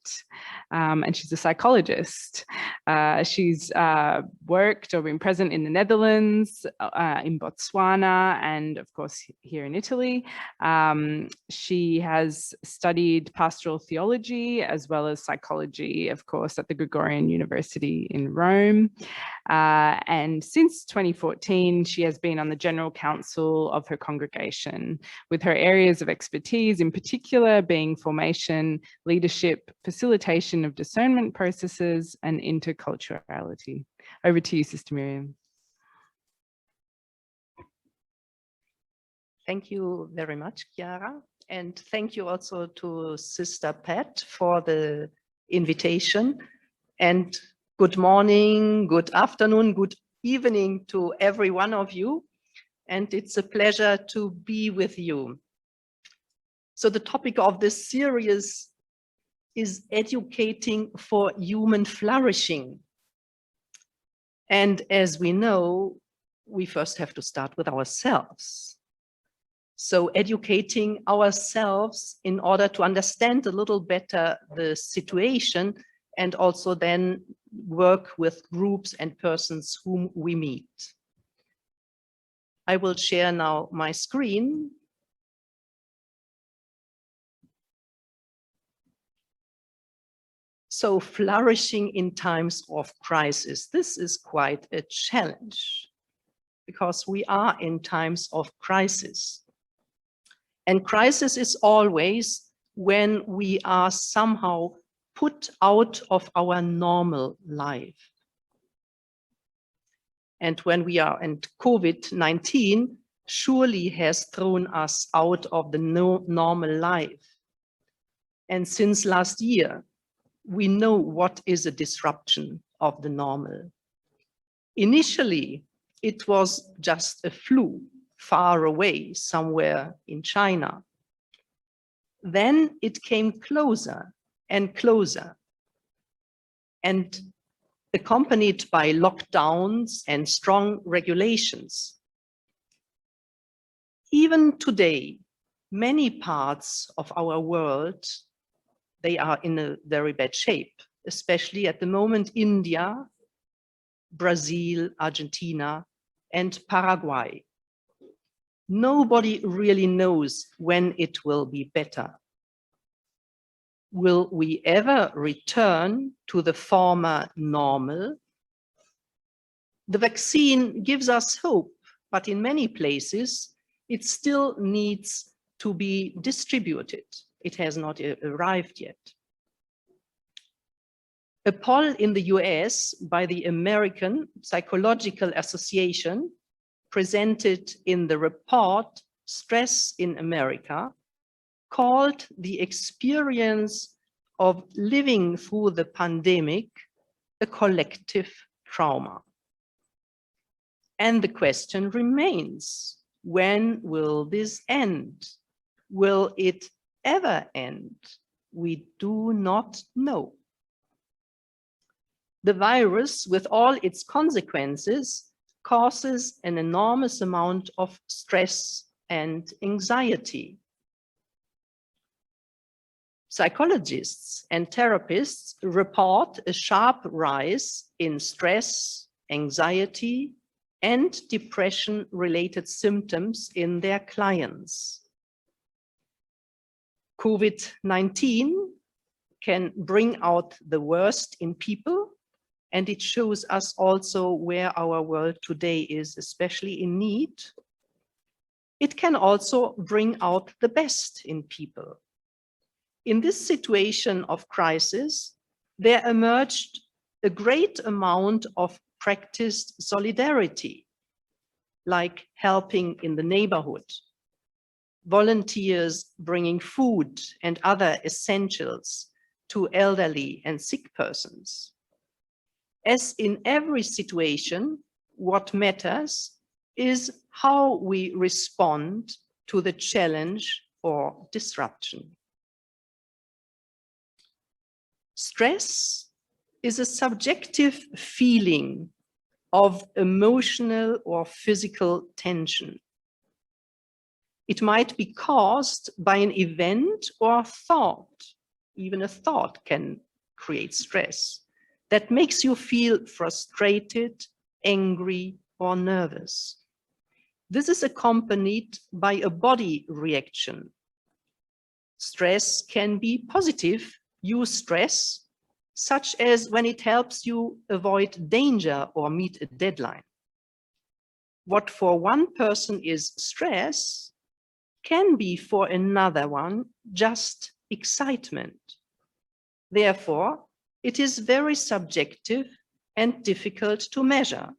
S5: and she's a psychologist. She's worked or been present in the Netherlands, in Botswana, and of course here in Italy. She has studied pastoral theology as well as psychology, of course, at the Gregorian University in Rome. And since 2014, she has been on the General Council of her congregation, with her areas of expertise in particular being formation, leadership, facilitation of discernment processes, and interculturality. Over to you, Sister Miriam.
S7: Thank you very much, Chiara. And thank you also to Sister Pat for the invitation. And good morning, good afternoon, good evening to every one of you. And it's a pleasure to be with you. So the topic of this series is educating for human flourishing. And as we know, we first have to start with ourselves. So educating ourselves in order to understand a little better the situation and also then work with groups and persons whom we meet. I will share now my screen. So flourishing in times of crisis. This is quite a challenge because we are in times of crisis. And crisis is always when we are somehow put out of our normal life. And when we are, and COVID-19 surely has thrown us out of the normal life. And since last year, we know what is a disruption of the normal. Initially, it was just a flu far away somewhere in China. Then it came closer and closer, and accompanied by lockdowns and strong regulations. Even today, many parts of our world, they are in a very bad shape, especially at the moment, India, Brazil, Argentina, and Paraguay. Nobody really knows when it will be better. Will we ever return to the former normal? The vaccine gives us hope, but in many places, it still needs to be distributed. It has not arrived yet. A poll in the US by the American Psychological Association presented in the report Stress in America called the experience of living through the pandemic a collective trauma. And the question remains, when will this end? Will it ever end? We do not know. The virus, with all its consequences, causes an enormous amount of stress and anxiety. Psychologists and therapists report a sharp rise in stress, anxiety, and depression-related symptoms in their clients. COVID-19 can bring out the worst in people, and it shows us also where our world today is especially in need. It can also bring out the best in people. In this situation of crisis, there emerged a great amount of practiced solidarity, like helping in the neighborhood, volunteers bringing food and other essentials to elderly and sick persons. As in every situation, what matters is how we respond to the challenge or disruption. Stress is a subjective feeling of emotional or physical tension. It might be caused by an event or thought. Even a thought can create stress that makes you feel frustrated, angry, or nervous. This is accompanied by a body reaction. Stress can be positive, eustress, such as when it helps you avoid danger or meet a deadline. What for one person is stress can be for another one just excitement. Therefore, it is very subjective and difficult to measure.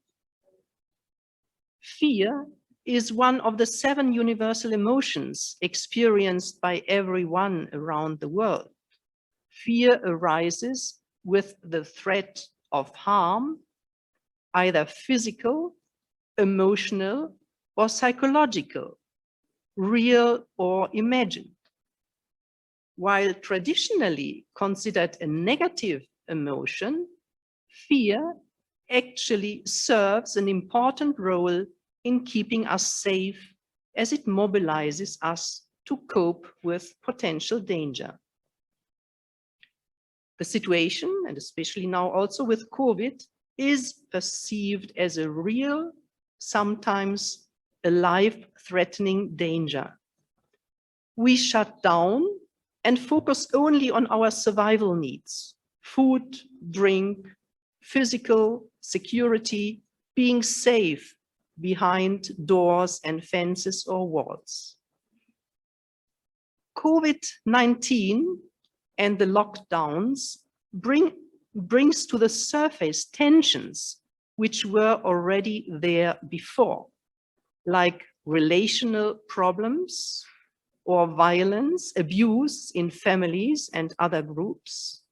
S7: Fear is one of the 7 universal emotions experienced by everyone around the world. Fear arises with the threat of harm, either physical, emotional, or psychological, real or imagined. While traditionally considered a negative emotion, fear actually serves an important role in keeping us safe as it mobilizes us to cope with potential danger. The situation, and especially now also with COVID, is perceived as a real, sometimes a life-threatening danger. We shut down and focus only on our survival needs: food, drink, physical security, being safe behind doors and fences or walls. COVID-19 and the lockdowns brings to the surface tensions which were already there before, like relational problems or violence, abuse in families and other groups,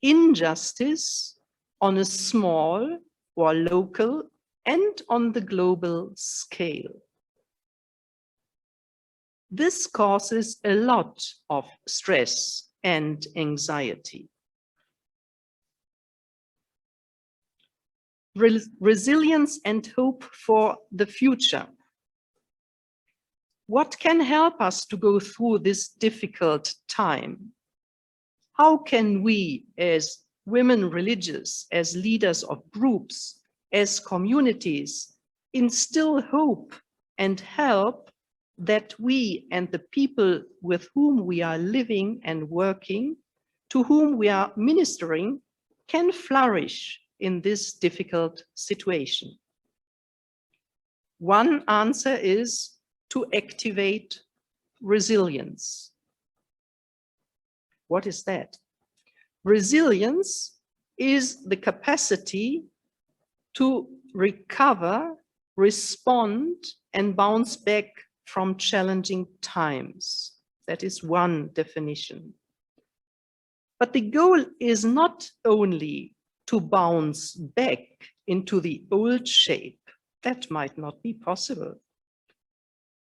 S7: injustice on a small or local and on the global scale. This causes a lot of stress and anxiety. Resilience and hope for the future. What can help us to go through this difficult time? How can we, as women religious, as leaders of groups, as communities, instill hope and help that we and the people with whom we are living and working, to whom we are ministering, can flourish in this difficult situation? One answer is to activate resilience. What is that? Resilience is the capacity to recover, respond, and bounce back from challenging times. That is one definition. But the goal is not only to bounce back into the old shape. That might not be possible.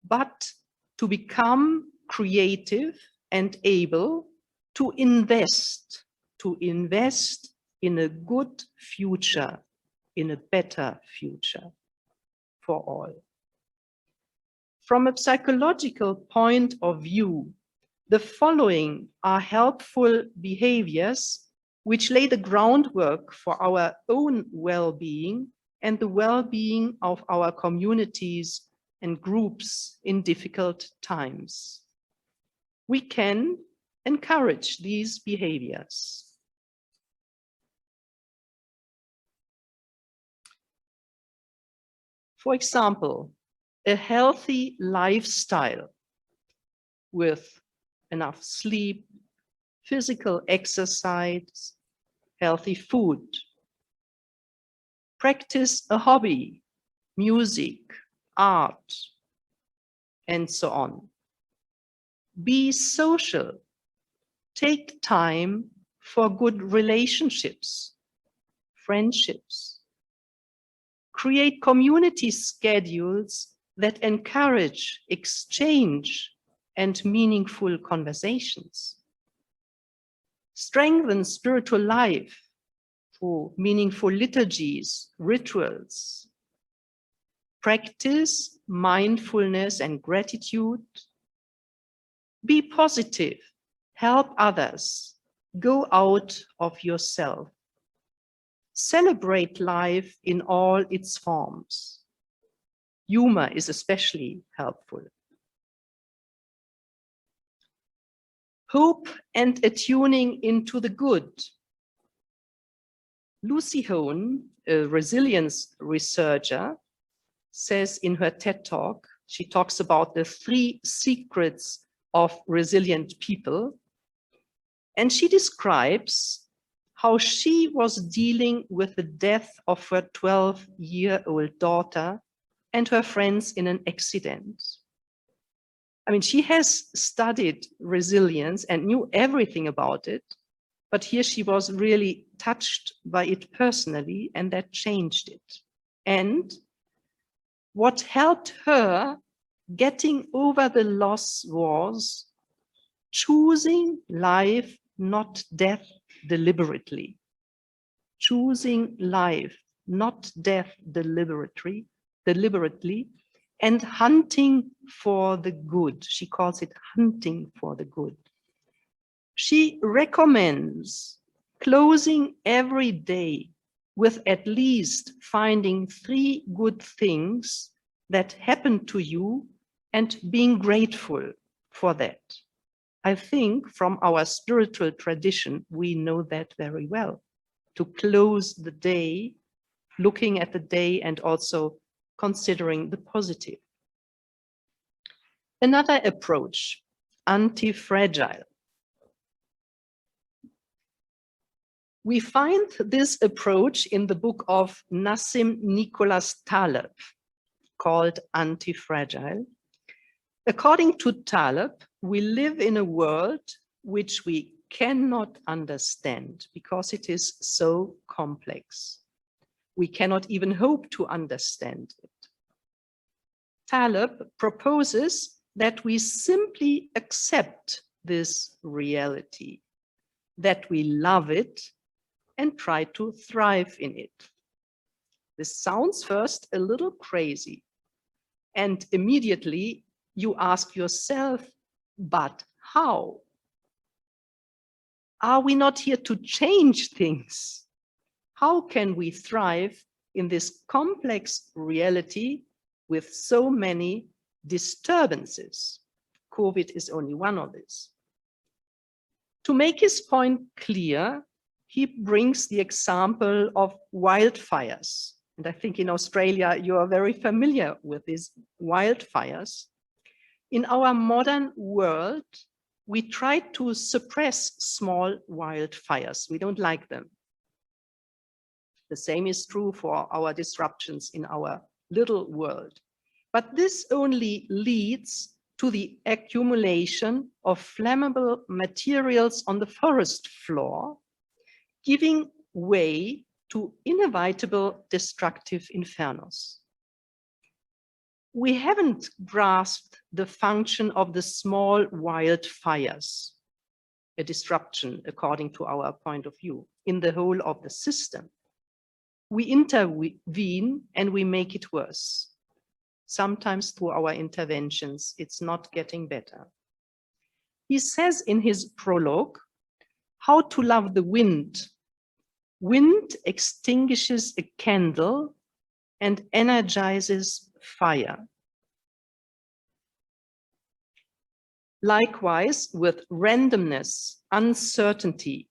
S7: But to become creative and able to invest in a good future, in a better future for all. From a psychological point of view, the following are helpful behaviors which lay the groundwork for our own well-being and the well-being of our communities and groups in difficult times. We can encourage these behaviors. For example, a healthy lifestyle with enough sleep, physical exercise, healthy food. Practice a hobby, music, art, and so on. Be social. Take time for good relationships, friendships. Create community schedules that encourage exchange and meaningful conversations. Strengthen spiritual life through meaningful liturgies, rituals. Practice mindfulness and gratitude. Be positive, help others, go out of yourself. Celebrate life in all its forms. Humor is especially helpful. Hope and attuning into the good Lucy Hone, a resilience researcher, says in her TED Talk, she talks about the 3 secrets of resilient people. And she describes how she was dealing with the death of her 12-year-old daughter and her friends in an accident. I mean, she has studied resilience and knew everything about it, but here she was really touched by it personally, and that changed it. And what helped her getting over the loss was choosing life, not death, deliberately. Choosing life, not death, deliberately, and hunting for the good. She calls it hunting for the good. She recommends closing every day with at least finding 3 good things that happened to you and being grateful for that. I think from our spiritual tradition, we know that very well, to close the day, looking at the day and also considering the positive. Another approach, anti-fragile. We find this approach in the book of Nassim Nicholas Taleb, called Anti-Fragile. According to Taleb, we live in a world which we cannot understand because it is so complex. We cannot even hope to understand it. Taleb proposes that we simply accept this reality, that we love it and try to thrive in it. This sounds first a little crazy, and immediately you ask yourself, but how? Are we not here to change things? How can we thrive in this complex reality with so many disturbances? COVID is only one of these. To make his point clear, he brings the example of wildfires. And I think in Australia, you are very familiar with these wildfires. In our modern world, we try to suppress small wildfires. We don't like them. The same is true for our disruptions in our little world. But this only leads to the accumulation of flammable materials on the forest floor, giving way to inevitable destructive infernos. We haven't grasped the function of the small wildfires, a disruption according to our point of view, in the whole of the system. We intervene and we make it worse. Sometimes through our interventions, it's not getting better. He says in his prologue, how to love the wind. Wind extinguishes a candle and energizes fire. Likewise, with randomness, uncertainty,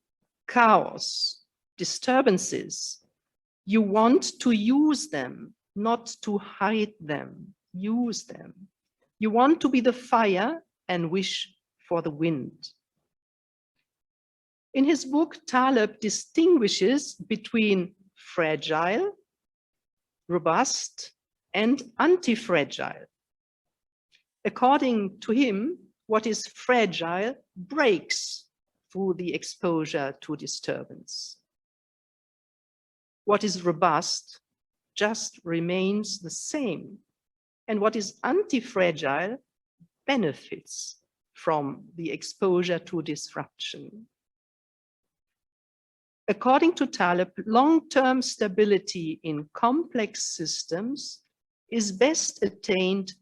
S7: chaos, disturbances, you want to use them, not to hide them. Use them. You want to be the fire and wish for the wind. In his book, Taleb distinguishes between fragile, robust, and anti-fragile. According to him, what is fragile breaks through the exposure to disturbance. What is robust just remains the same, and what is anti-fragile benefits from the exposure to disruption. According to Taleb, long-term stability in complex systems is best attained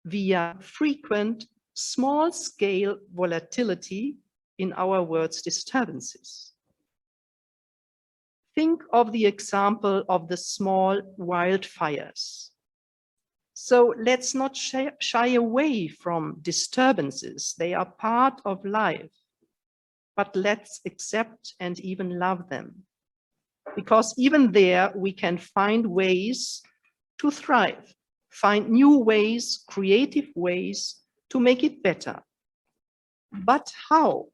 S7: via frequent small-scale volatility in our world's disturbances. Think of the example of the small wildfires. So let's not shy away from disturbances. They are part of life, but let's accept and even love them. because even there we can find ways to thrive, find new ways, creative ways to make it better. But how?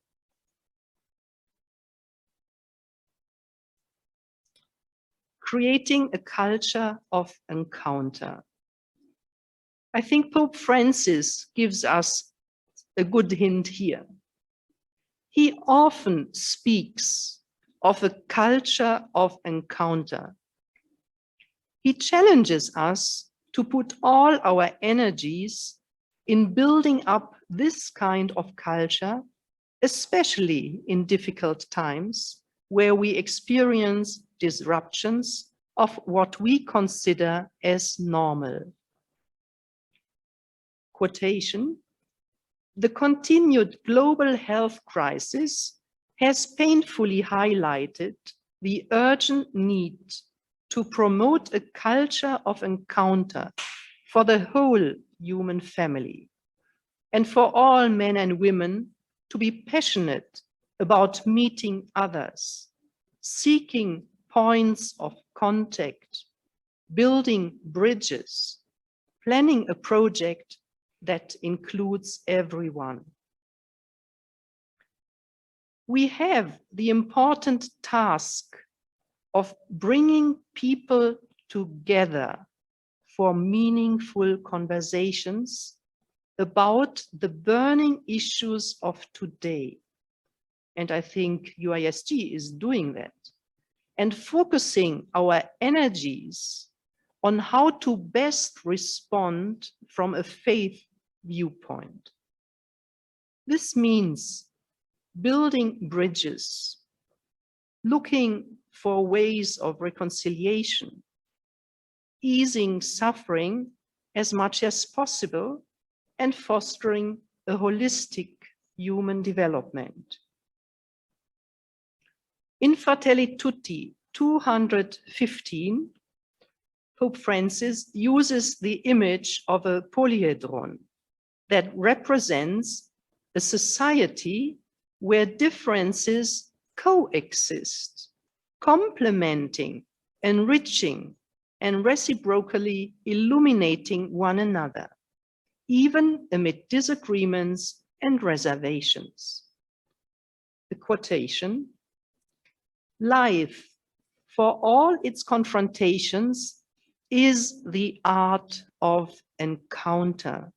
S7: Creating a culture of encounter. I think Pope Francis gives us a good hint here. He often speaks of a culture of encounter. He challenges us to put all our energies in building up this kind of culture, especially in difficult times where we experience disruptions of what we consider as normal. Quotation: "The continued global health crisis has painfully highlighted the urgent need to promote a culture of encounter for the whole human family, and for all men and women to be passionate about meeting others, seeking points of contact, building bridges, planning a project that includes everyone." We have the important task of bringing people together for meaningful conversations about the burning issues of today. And I think UISG is doing that, and focusing our energies on how to best respond from a faith viewpoint. This means building bridges, looking for ways of reconciliation, easing suffering as much as possible, and fostering a holistic human development. In Fratelli Tutti 215, Pope Francis uses the image of a polyhedron that represents a society where differences coexist, complementing, enriching, and reciprocally illuminating one another, even amid disagreements and reservations. The quotation: "Life, for all its confrontations, is the art of encounter.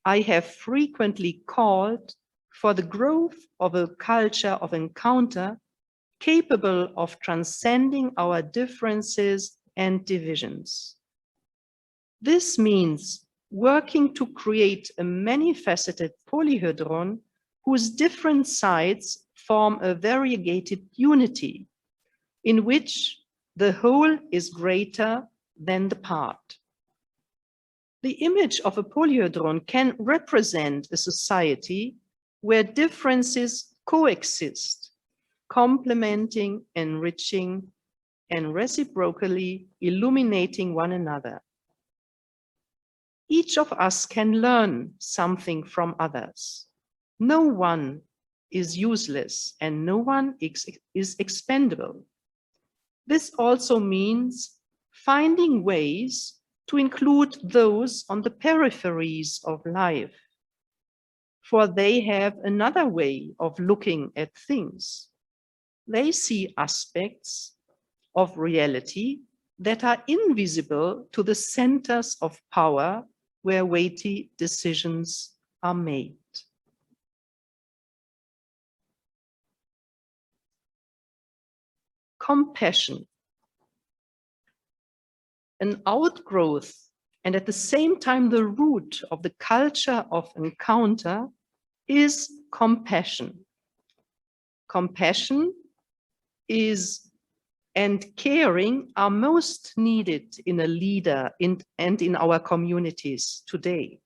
S7: I have frequently called for the growth of a culture of encounter capable of transcending our differences and divisions. This means working to create a many-faceted polyhedron whose different sides form a variegated unity, in which the whole is greater than the part." The image of a polyhedron can represent a society where differences coexist, complementing, enriching, and reciprocally illuminating one another. Each of us can learn something from others. No one is useless and no one is expendable. This also means finding ways to include those on the peripheries of life, for they have another way of looking at things. They see aspects of reality that are invisible to the centers of power where weighty decisions are made. Compassion. An outgrowth and at the same time the root of the culture of encounter is compassion. Compassion is and caring are most needed in a leader and in our communities today.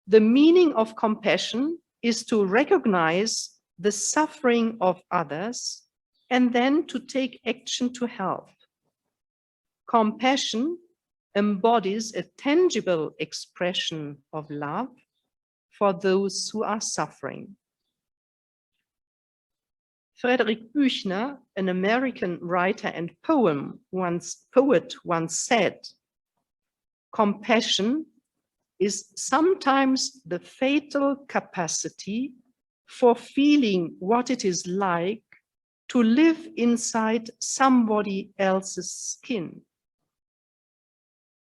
S7: The meaning of compassion is to recognize the suffering of others and then to take action to help. Compassion embodies a tangible expression of love for those who are suffering. Friedrich Büchner, an American writer and poet, once said, "Compassion is sometimes the fatal capacity for feeling what it is like to live inside somebody else's skin.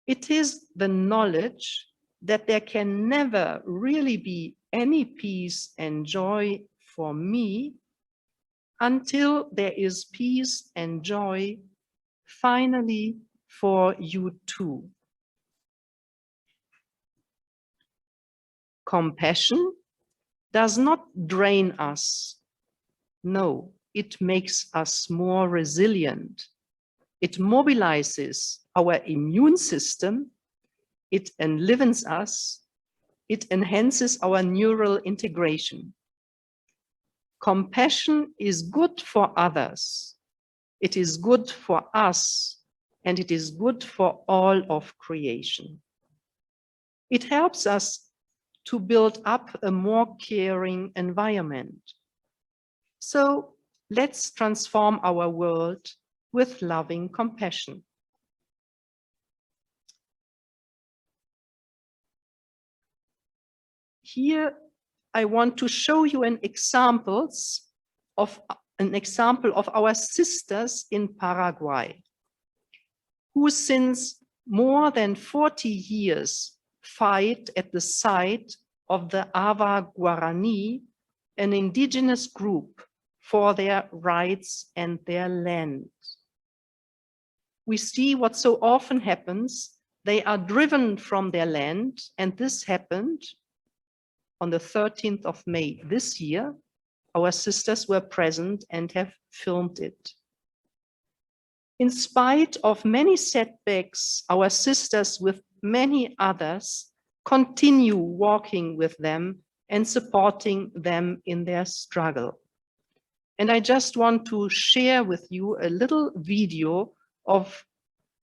S7: It is the knowledge that there can never really be any peace and joy for me until there is peace and joy finally for you too." Compassion does not drain us. No, it makes us more resilient. It mobilizes our immune system. It enlivens us. It enhances our neural integration. Compassion is good for others. It is good for us, and it is good for all of creation. It helps us to build up a more caring environment. So let's transform our world with loving compassion. Here, I want to show you an example of our sisters in Paraguay, who since more than 40 years fight at the side of the Ava Guarani, an indigenous group, for their rights and their land. We see what so often happens. They are driven from their land, and this happened on the 13th of May this year. Our sisters were present and have filmed it. In spite of many setbacks, our sisters with many others continue walking with them and supporting them in their struggle. And I just want to share with you a little video of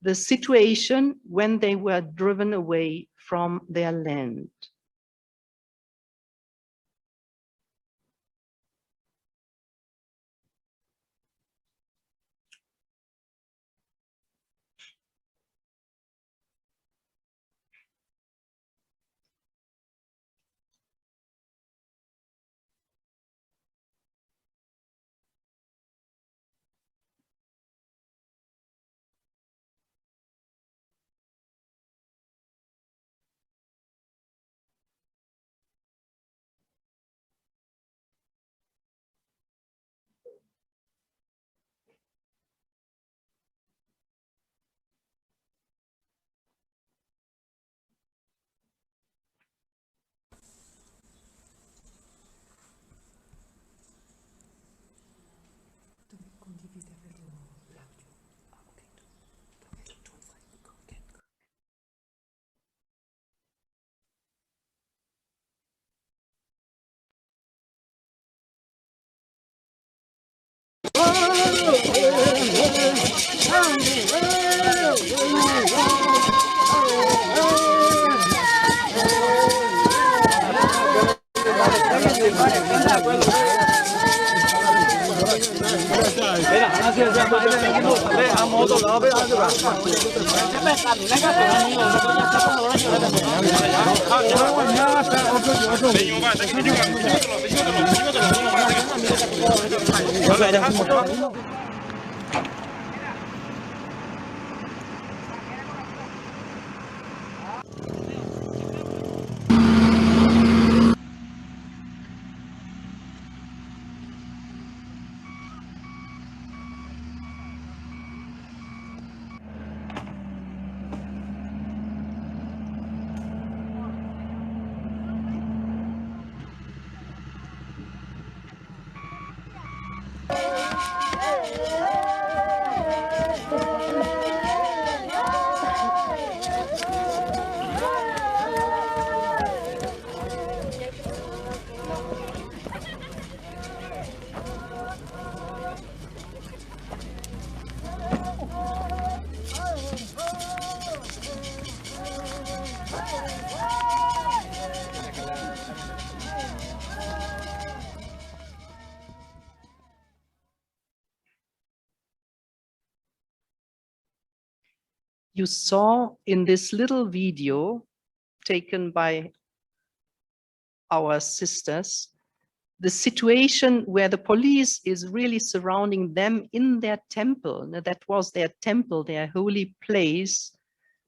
S7: the situation when they were driven away from their land. you saw in this little video taken by our sisters, the situation where the police is really surrounding them in their temple. Now, that was their temple, their holy place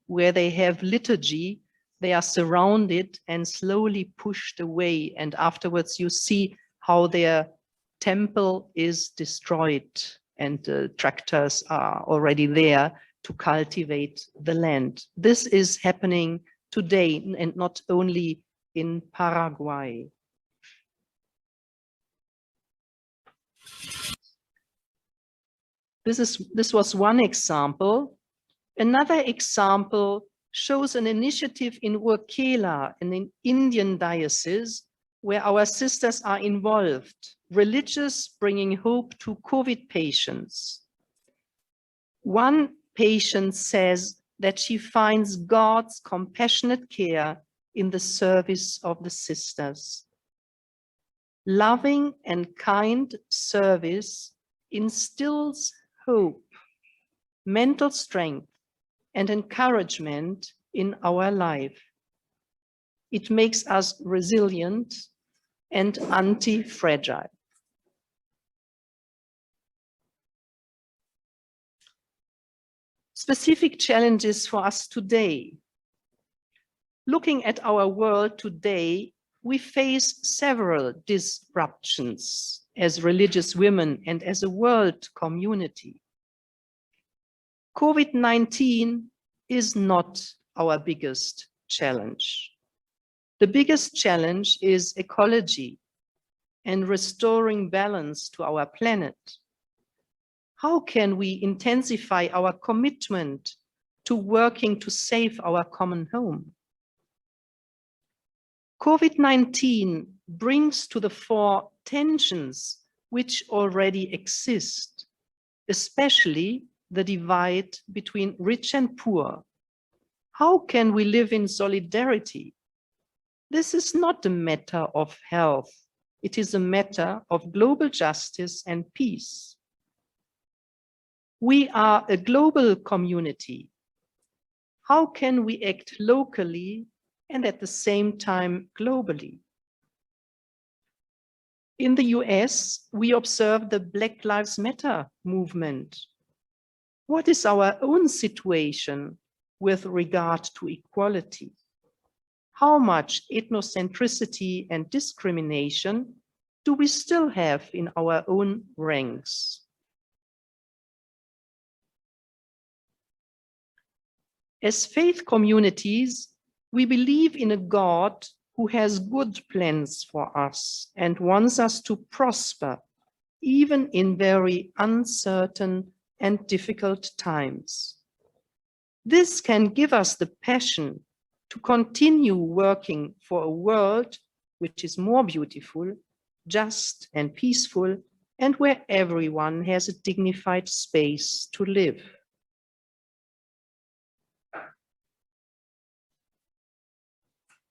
S7: where they have liturgy. They are surrounded and slowly pushed away. And afterwards you see how their temple is destroyed and tractors are already there to cultivate the land. This is happening today and not only in Paraguay. This was one example. Another example shows an initiative in Urkela, an Indian diocese, where our sisters are involved, religious bringing hope to COVID patients. One patient says that she finds God's compassionate care in the service of the sisters. Loving and kind service instills hope, mental strength, and encouragement in our life. It makes us resilient and anti-fragile. Specific challenges for us today. Looking at our world today, we face several disruptions as religious women and as a world community. COVID-19 is not our biggest challenge. The biggest challenge is ecology and restoring balance to our planet. How can we intensify our commitment to working to save our common home? COVID-19 brings to the fore tensions which already exist, especially the divide between rich and poor. How can we live in solidarity? This is not a matter of health. It is a matter of global justice and peace. We are a global community. How can we act locally and at the same time globally? In the US, we observe the Black Lives Matter movement. What is our own situation with regard to equality? How much ethnocentricity and discrimination do we still have in our own ranks? As faith communities, we believe in a God who has good plans for us and wants us to prosper, even in very uncertain and difficult times. This can give us the passion to continue working for a world which is more beautiful, just and peaceful, and where everyone has a dignified space to live.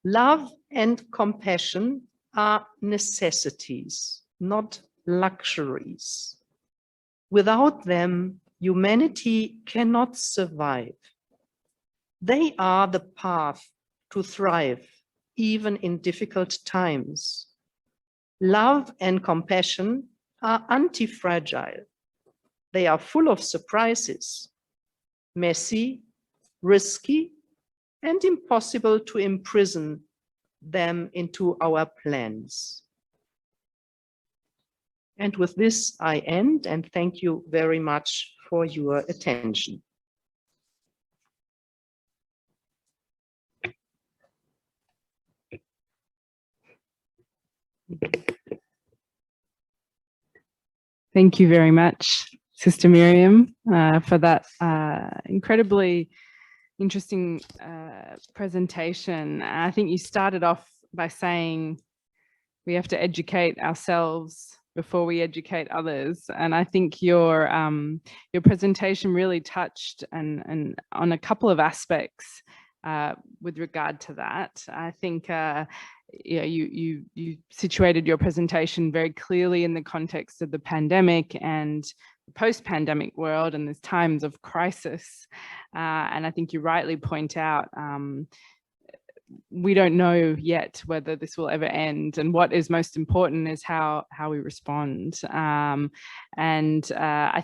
S7: Love and compassion are necessities, not luxuries. Without them, humanity cannot survive. They are the path to thrive, even in difficult times. Love and compassion are anti-fragile. They are full of surprises, messy, risky, and impossible to imprison them into our plans. And with this, I end and thank you very much for your attention.
S5: Thank you very much, Sister Miriam, for that incredibly interesting presentation. I think you started off by saying we have to educate ourselves before we educate others, and I think your presentation really touched on a couple of aspects with regard to that. I think you situated your presentation very clearly in the context of the pandemic and post-pandemic world, and there's times of crisis. And I think you rightly point out, we don't know yet whether this will ever end, and what is most important is how we respond. I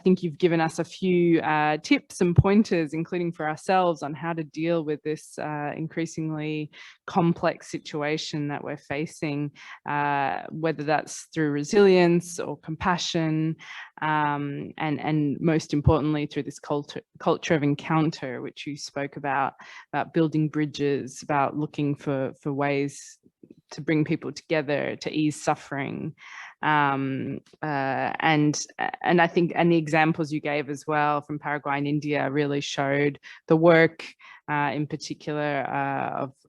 S5: think you've given us a few tips and pointers, including for ourselves, on how to deal with this increasingly complex situation that we're facing, whether that's through resilience or compassion, and most importantly through this culture of encounter, which you spoke about building bridges, about looking for ways to bring people together, to ease suffering. And I think, and the examples you gave as well from Paraguay and India really showed the work in particular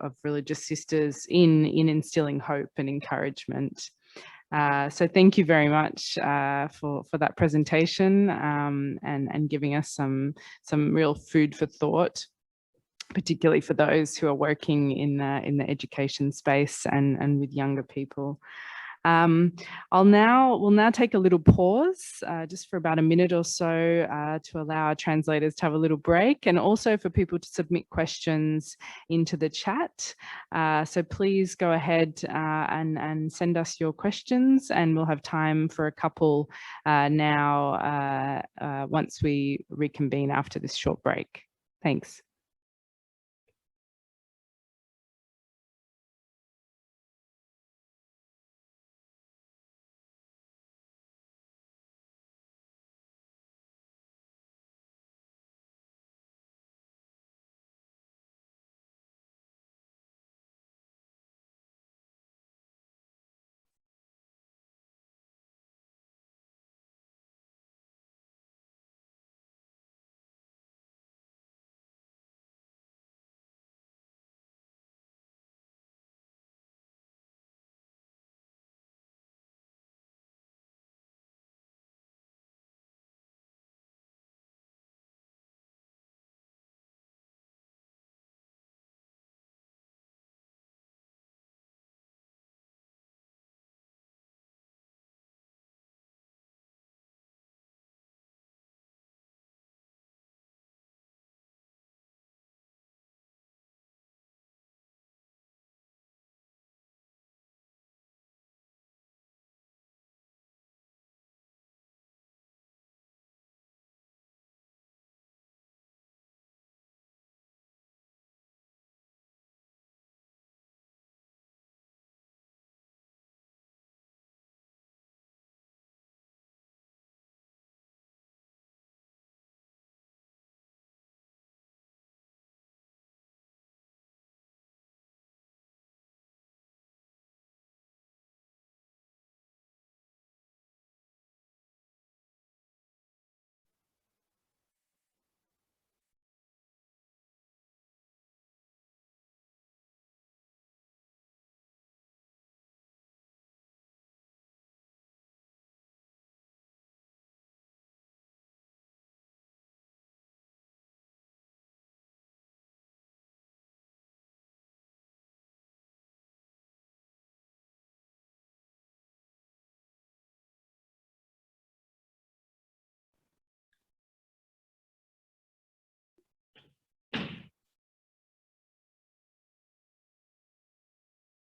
S5: of religious sisters in instilling hope and encouragement. So thank you very much for that presentation, and giving us some real food for thought, particularly for those who are working in the education space and with younger people. We'll now take a little pause, just for about a minute or so, to allow our translators to have a little break, and also for people to submit questions into the chat. So please go ahead and send us your questions, and we'll have time for a couple now once we reconvene after this short break. Thanks.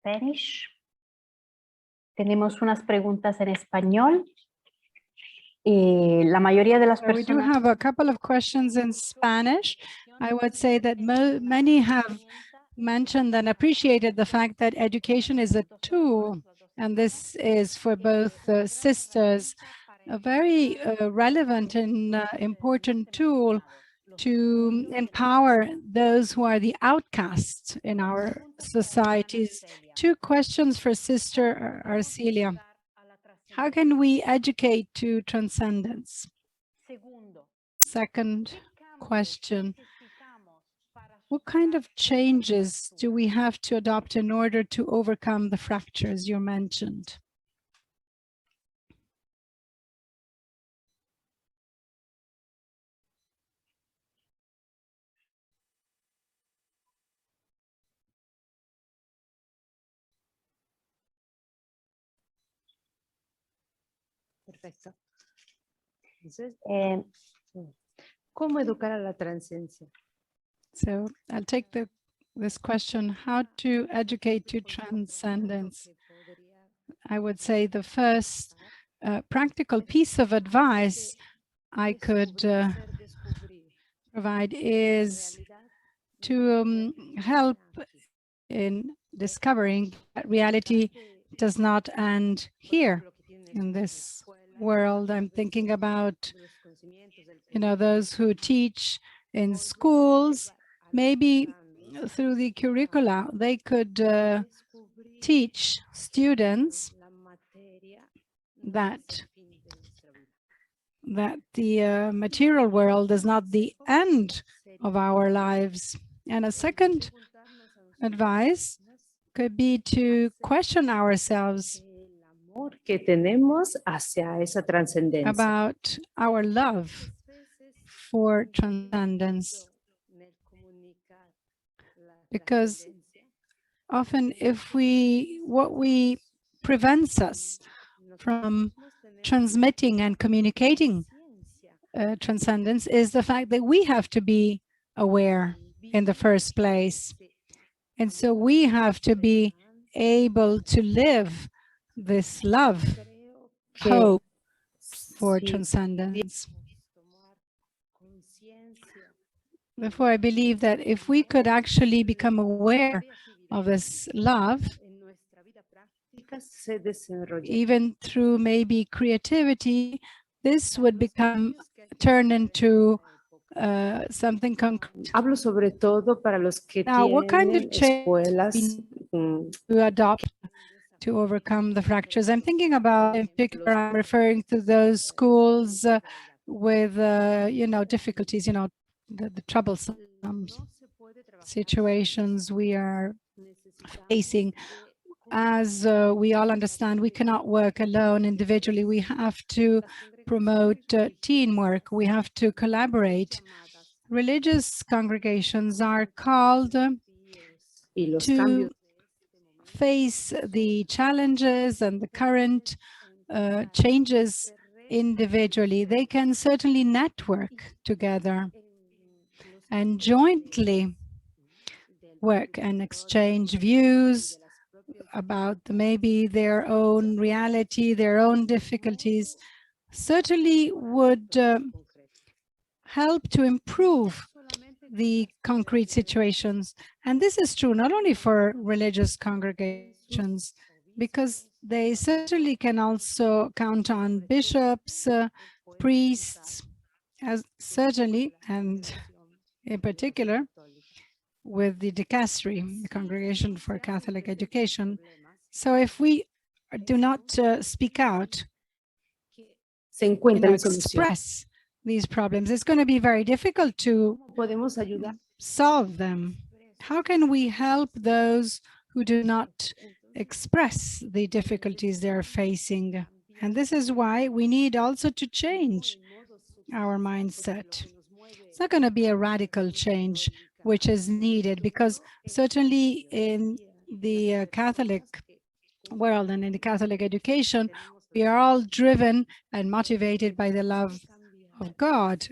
S2: Spanish. Tenemos unas preguntas en español. La mayoría de las
S4: We do
S2: personas
S4: have a couple of questions in Spanish. I would say that many have mentioned and appreciated the fact that education is a tool, and this is for both sisters, a very relevant and important tool to empower those who are the outcasts in our societies. Two questions for Sister Arcelia. How can we educate to transcendence? Second question, what kind of changes do we have to adopt in order to overcome the fractures you mentioned?
S7: Perfecto.
S6: Entonces,
S2: Eh,
S6: ¿cómo educar a la trascendencia?
S4: So I'll take this question, how to educate to transcendence. I would say the first practical piece of advice I could provide is to help in discovering that reality does not end here in this world. I'm thinking about, those who teach in schools, maybe through the curricula, they could teach students that the material world is not the end of our lives. And a second advice could be to question ourselves
S6: Que tenemos hacia esa trascendencia.
S4: about our love for transcendence. Because often what prevents us from transmitting and communicating transcendence is the fact that we have to be aware in the first place. And so we have to be able to live this love, hope for transcendence. Therefore, I believe that if we could actually become aware of this love, even through maybe creativity, this would turn into something concrete.
S6: Hablo sobre todo para los que
S4: Now, what kind
S6: tienen
S4: of change
S6: escuelas
S4: to adopt to overcome the fractures? I'm thinking about, in particular, I'm referring to those schools with, difficulties, the troublesome situations we are facing. As we all understand, we cannot work alone individually. We have to promote teamwork. We have to collaborate. Religious congregations are called to face the challenges and the current changes individually. They can certainly network together and jointly work and exchange views about maybe their own reality, their own difficulties, certainly would help to improve the concrete situations. And this is true not only for religious congregations, because they certainly can also count on bishops, priests, certainly, and in particular, with the Dicastery, the Congregation for Catholic Education. So if we do not speak out, express these problems, it's going to be very difficult to solve them. How can we help those who do not express the difficulties they're facing? And this is why we need also to change our mindset. It's not going to be a radical change which is needed, because certainly in the Catholic world and in the Catholic education, we are all driven and motivated by the love of God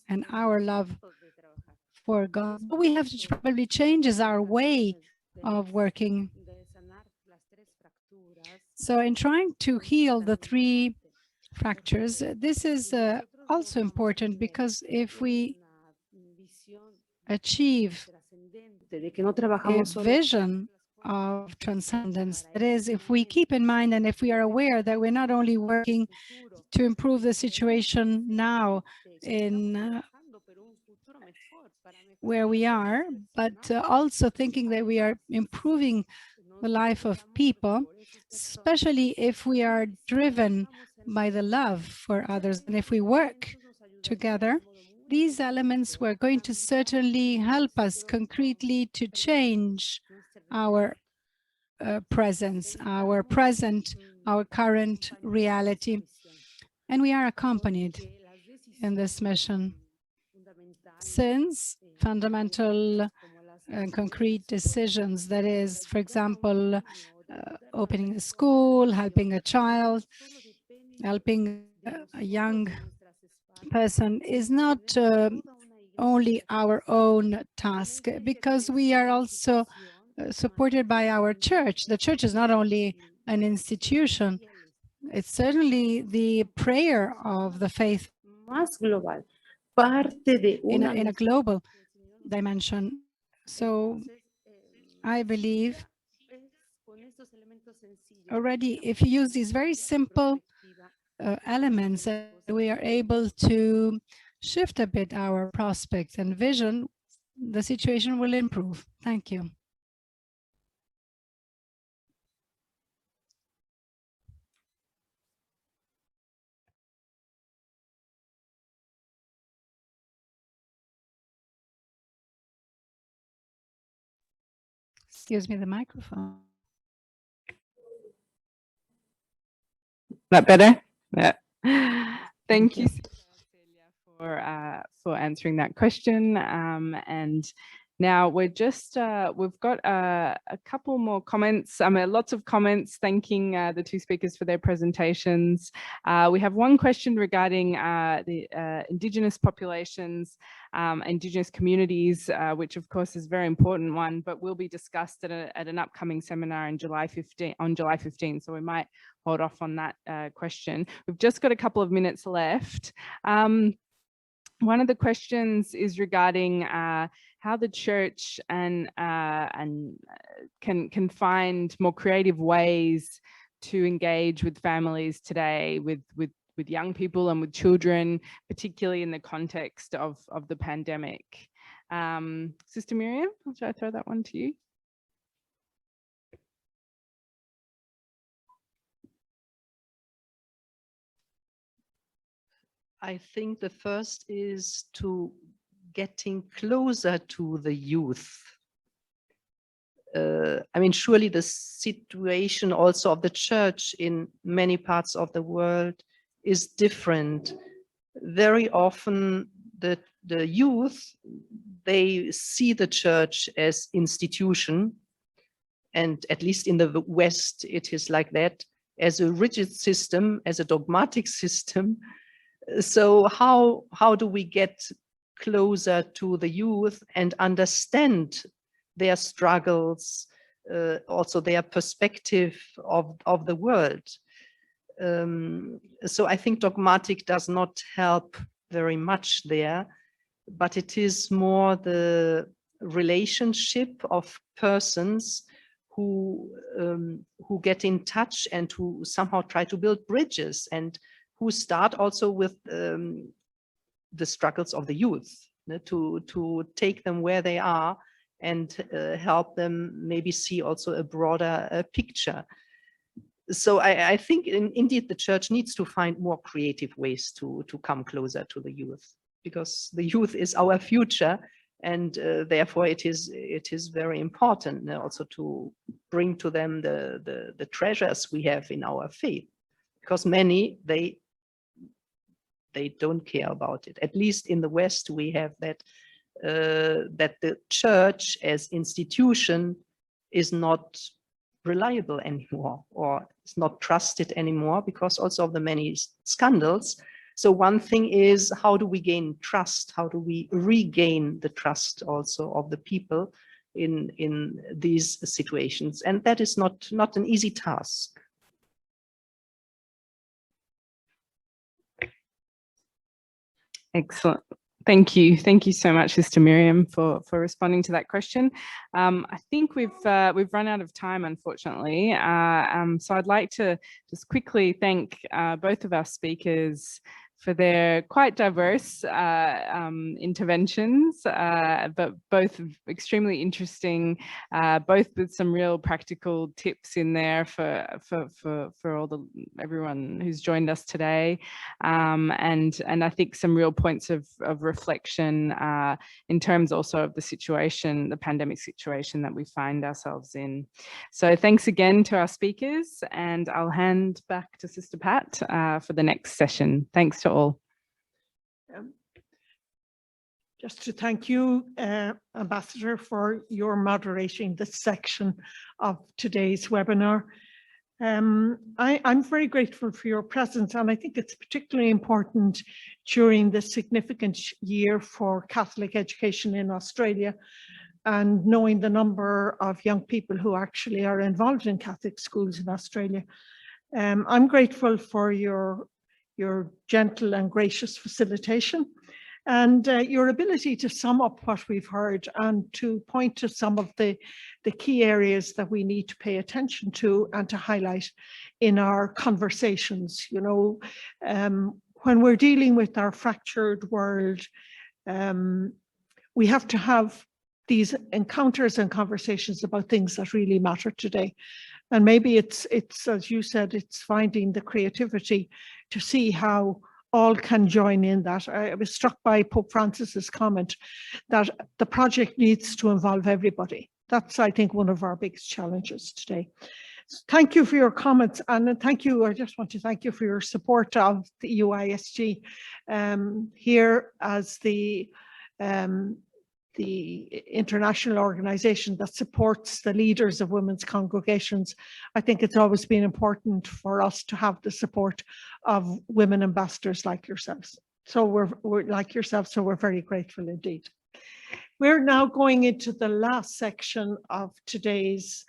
S4: and our love for God. What we have to probably change is our way of working. So in trying to heal the three fractures, this is also important, because if we achieve a vision of transcendence, that is, if we keep in mind and if we are aware that we're not only working to improve the situation now in where we are, but also thinking that we are improving the life of people, especially if we are driven by the love for others, and if we work together, these elements were going to certainly help us concretely to change our presence, our current reality. And we are accompanied in this mission, since fundamental and concrete decisions, that is, for example, opening a school, helping a child, helping a young person is not only our own task, because we are also supported by our church. The church is not only an institution, it's certainly the prayer of the faith
S6: más global, parte de
S4: in
S6: una
S4: a global dimension. So I believe already, if you use these very simple elements, we are able to shift a bit our prospects and vision, the situation will improve. Thank you. Excuse me, the microphone.
S5: That better? Yeah. Thank you, for answering that question. And now we're just, we've got a couple more comments. Lots of comments thanking the two speakers for their presentations. We have one question regarding the Indigenous populations, Indigenous communities, which of course is a very important one, but will be discussed at an upcoming seminar in July 15. So we might hold off on that question. We've just got a couple of minutes left. One of the questions is regarding how the church can find more creative ways to engage with families today, with young people and with children, particularly in the context of the pandemic. Sister Miriam, should I throw that one to you?
S7: I think the first is to getting closer to the youth. I mean, surely the situation also of the church in many parts of the world is different. Very often the youth, they see the church as institution, and at least in the West, it is like that, as a rigid system, as a dogmatic system. So how do we get closer to the youth and understand their struggles, also their perspective of the world? So I think dogmatic does not help very much there, but it is more the relationship of persons who get in touch and who somehow try to build bridges, and who start also with the struggles of the youth, to take them where they are and help them maybe see also a broader picture. So I think indeed the church needs to find more creative ways to come closer to the youth, because the youth is our future, and therefore it is very important also to bring to them the treasures we have in our faith, because many, they don't care about it. At least in the West, we have that that the church as institution is not reliable anymore, or is not trusted anymore, because also of the many scandals. So one thing is, how do we gain trust? How do we regain the trust also of the people in these situations? And that is not an easy task.
S5: Excellent. Thank you. Thank you so much, Sister Miriam, for responding to that question. I think we've run out of time, unfortunately. So I'd like to just quickly thank both of our speakers for their quite diverse interventions, but both extremely interesting, both with some real practical tips in there for everyone who's joined us today, and I think some real points of reflection in terms also of the situation, the pandemic situation that we find ourselves in. So thanks again to our speakers, and I'll hand back to Sister Pat for the next session. Thanks to all.
S1: Just to thank you, Ambassador, for your moderating this section of today's webinar. I'm very grateful for your presence, and I think it's particularly important during this significant year for Catholic education in Australia, and knowing the number of young people who actually are involved in Catholic schools in Australia. I'm grateful for your gentle and gracious facilitation, and your ability to sum up what we've heard and to point to some of the key areas that we need to pay attention to and to highlight in our conversations. You know, when we're dealing with our fractured world, we have to have these encounters and conversations about things that really matter today. And maybe it's as you said, it's finding the creativity to see how all can join in that. I was struck by Pope Francis's comment that the project needs to involve everybody. That's, I think, one of our biggest challenges today. Thank you for your comments, and thank you. I just want to thank you for your support of the UISG here as the international organization that supports the leaders of women's congregations. I think it's always been important for us to have the support of women ambassadors like yourselves. So we're like yourselves, so we're very grateful indeed. We're now going into the last section of today's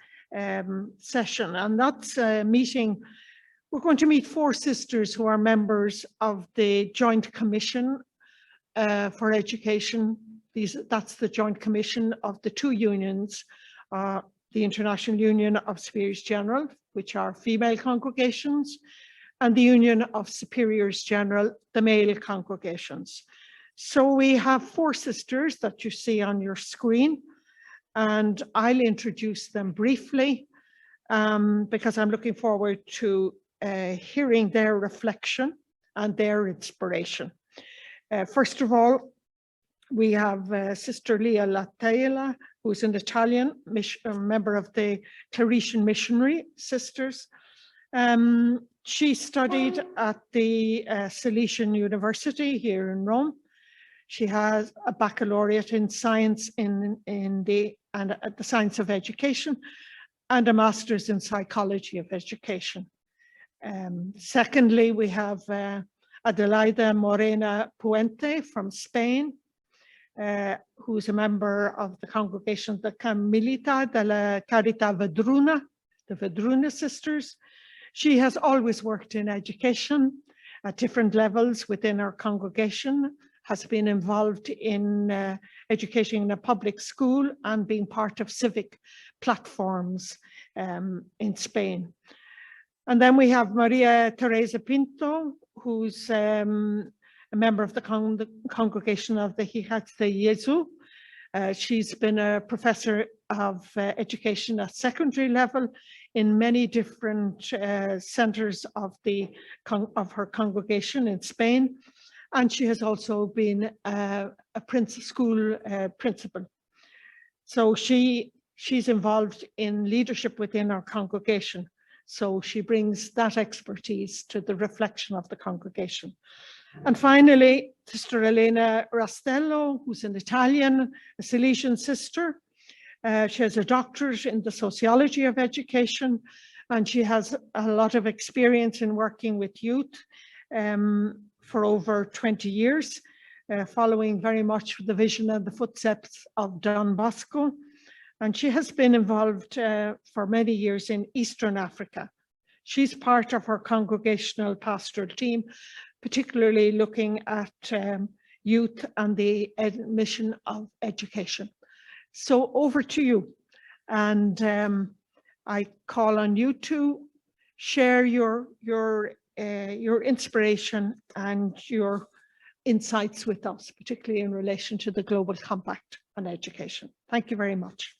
S1: session, and that's a meeting. We're going to meet 4 sisters who are members of the Joint Commission for Education. That's the Joint Commission of the 2 unions, the International Union of Superiors General, which are female congregations, and the Union of Superiors General, the male congregations. So we have 4 sisters that you see on your screen, and I'll introduce them briefly because I'm looking forward to hearing their reflection and their inspiration. First of all, we have Sister Leah Latela, who's an Italian member of the Claretian Missionary Sisters. She studied at the Salesian University here in Rome. She has a baccalaureate in science in the science of education and a master's in psychology of education. Secondly, we have Adelaida Morena Puente from Spain, who's a member of the congregation, the Carmelita de la Carità Vedruna, the Vedruna Sisters. She has always worked in education at different levels within our congregation, has been involved in educating in a public school and being part of civic platforms in Spain. And then we have Maria Teresa Pinto, who's a member of the congregation of the Hijas de Jesús. She's been a professor of education at secondary level in many different centers of her congregation in Spain. And she has also been a school principal. So she's involved in leadership within our congregation. So she brings that expertise to the reflection of the congregation. And finally, Sister Elena Rastello, who's an Italian, a Salesian sister. She has a doctorate in the sociology of education, and she has a lot of experience in working with youth for over 20 years, following very much the vision and the footsteps of Don Bosco. And she has been involved for many years in Eastern Africa. She's part of her congregational pastoral team, particularly looking at youth and the mission of education. So over to you. And I call on you to share your inspiration and your insights with us, particularly in relation to the Global Compact on education. Thank you very much.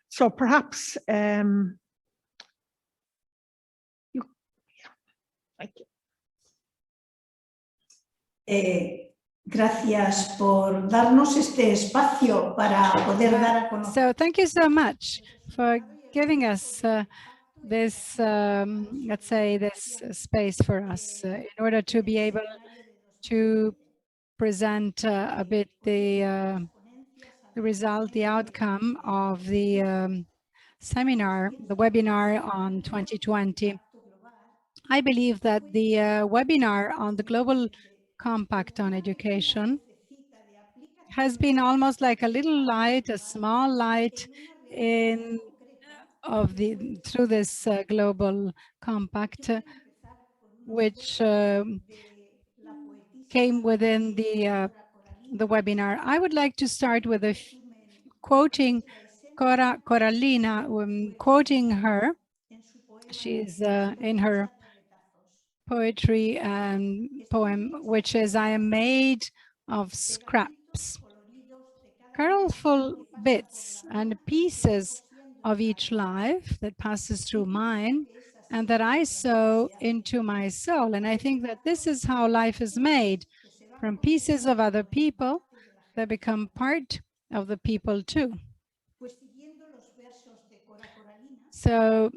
S1: So perhaps, thank you.
S8: Gracias por darnos este espacio para poder dar a conocer.
S4: So thank you so much for giving us this, let's say, this space for us in order to be able to present a bit the result, the outcome of the seminar, the webinar on 2020. I believe that the webinar on the Global Compact on Education has been almost like a little light, a small light in through this global compact, which came within the webinar. I would like to start with quoting Coralina, quoting her. She's in her poetry and poem, which is, "I am made of scraps, colorful bits and pieces of each life that passes through mine and that I sew into my soul." And I think that this is how life is made, from pieces of other people that become part of the people too. So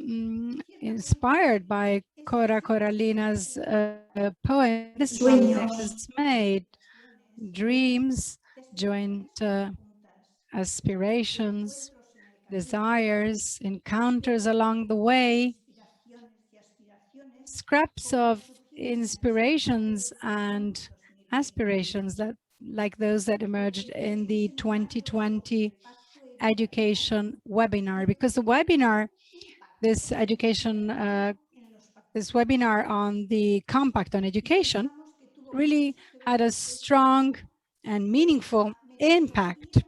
S4: inspired by Coralina's poem, this is how life is made: dreams, joint aspirations, desires, encounters along the way, scraps of inspirations and aspirations that, like those that emerged in the 2020 education webinar. Because the webinar, this webinar on the Compact on Education really had a strong and meaningful impact.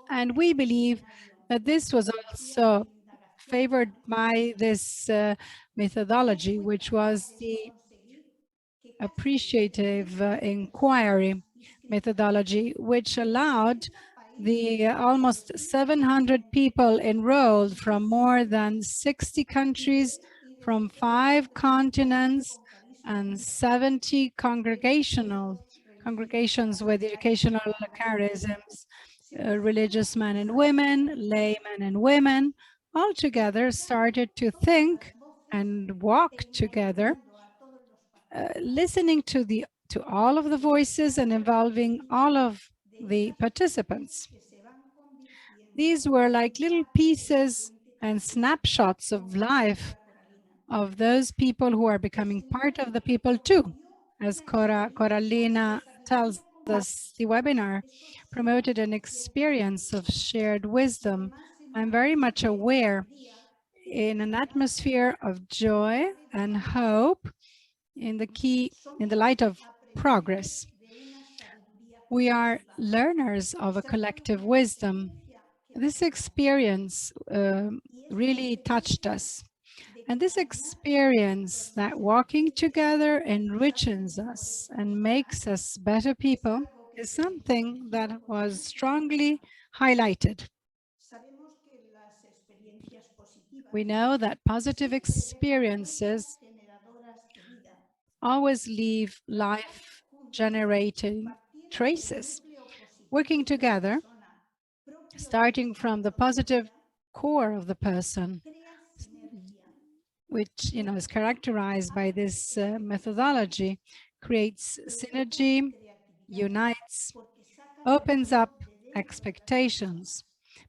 S4: And we believe that this was also favored by this methodology, which was the appreciative inquiry methodology, which allowed the almost 700 people enrolled from more than 60 countries, from 5 continents, and 70 congregations with educational charisms, religious men and women, laymen and women, all together started to think and walk together, listening to all of the voices and involving all of the participants. These were like little pieces and snapshots of life of those people who are becoming part of the people too. As Coralina tells us, the webinar promoted an experience of shared wisdom. I'm very much aware, in an atmosphere of joy and hope, in the light of progress. We are learners of a collective wisdom. This experience really touched us. And this experience that walking together enriches us and makes us better people is something that was strongly highlighted. We know that positive experiences always leave life-generating traces. Working together, starting from the positive core of the person, which is characterized by this methodology, creates synergy, unites, opens up expectations,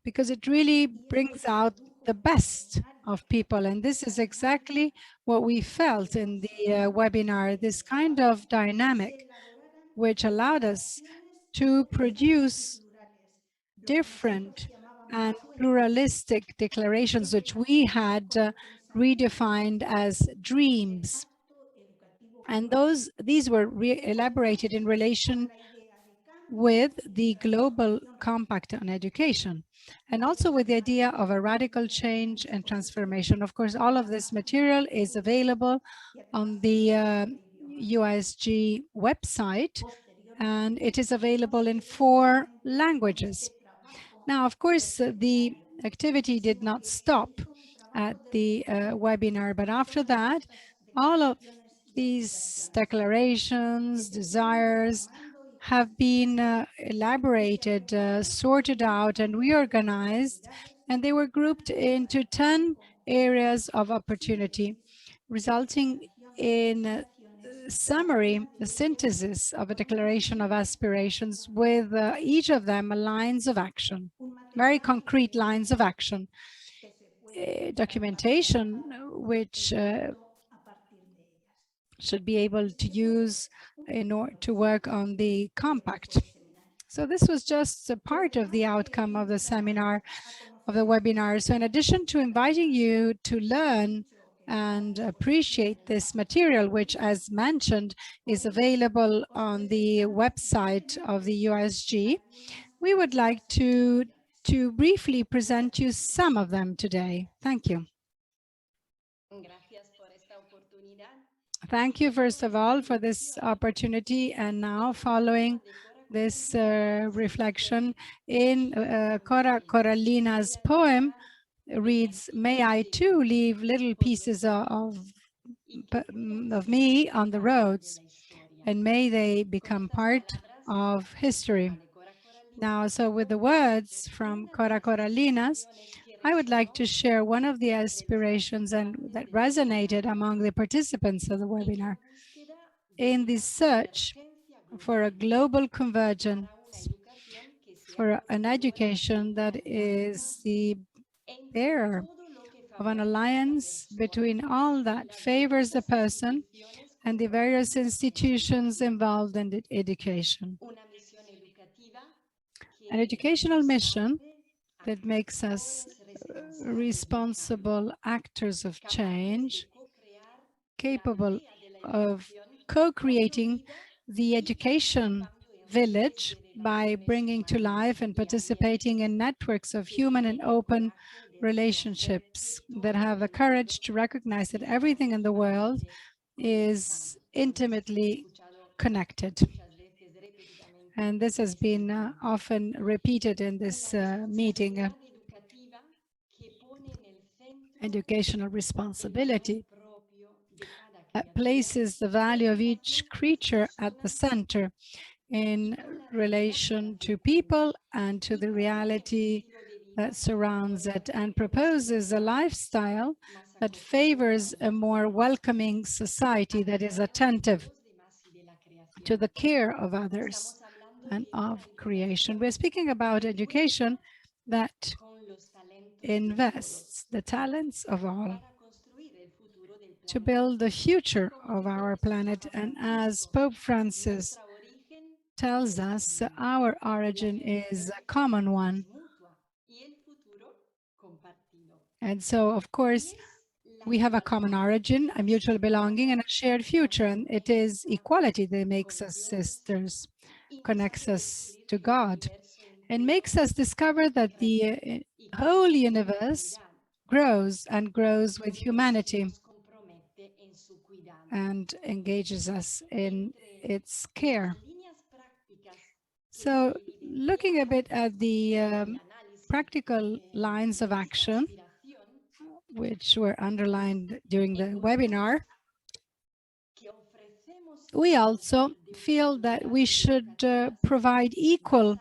S4: because it really brings out the best of people. And this is exactly what we felt in the webinar, this kind of dynamic, which allowed us to produce different and pluralistic declarations, which we had redefined as dreams. And these were elaborated in relation with the Global Compact on Education, and also with the idea of a radical change and transformation. Of course, all of this material is available on the USG website, and it is available in 4 languages. Now, of course, the activity did not stop at the webinar, but after that, all of these declarations, desires have been elaborated, sorted out, and reorganized, and they were grouped into 10 areas of opportunity, resulting in summary, the synthesis of a declaration of aspirations, with each of them lines of action, very concrete lines of action. documentation which should be able to use in order to work on the compact. So this was just a part of the outcome of the seminar, of the webinar. So in addition to inviting you to learn and appreciate this material, which, as mentioned, is available on the website of the USG, we would like to briefly present you some of them today. Thank you. Thank you, first of all, for this opportunity. And now, following this reflection, in Cora Corallina's poem reads, "May I too leave little pieces of me on the roads, and may they become part of history." Now, so with the words from Cora Corallina's, I would like to share one of the aspirations that resonated among the participants of the webinar. In this search for a global convergence, for an education that is the bearer of an alliance between all that favors the person and the various institutions involved in education. An educational mission that makes us responsible actors of change, capable of co-creating the education village by bringing to life and participating in networks of human and open relationships that have the courage to recognize that everything in the world is intimately connected. And this has been often repeated in this meeting. Educational responsibility places the value of each creature at the center in relation to people and to the reality that surrounds it, and proposes a lifestyle that favors a more welcoming society that is attentive to the care of others and of creation. We're speaking about education that invests the talents of all to build the future of our planet. And as Pope Francis tells us, our origin is a common one. And so, of course, we have a common origin, a mutual belonging, and a shared future. And it is equality that makes us sisters, connects us to God, and makes us discover that the whole universe grows and grows with humanity and engages us in its care. So looking a bit at the practical lines of action, which were underlined during the webinar, we also feel that we should provide equal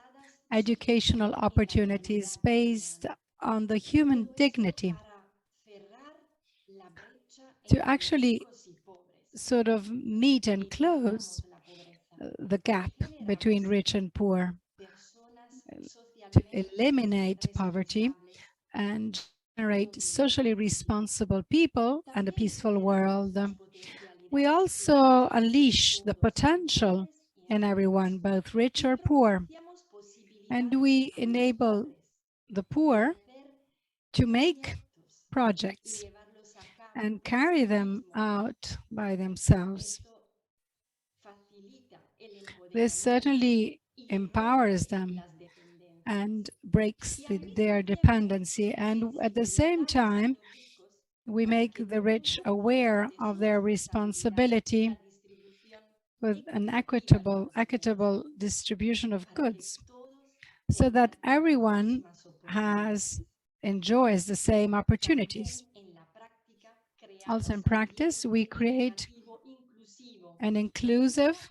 S4: educational opportunities based on the human dignity to actually sort of meet and close the gap between rich and poor, to eliminate poverty and generate socially responsible people and a peaceful world. We also unleash the potential in everyone, both rich or poor, and we enable the poor to make projects and carry them out by themselves. This certainly empowers them and breaks their dependency. And at the same time, we make the rich aware of their responsibility with an equitable distribution of goods, so that everyone enjoys the same opportunities. Also in practice, we create an inclusive,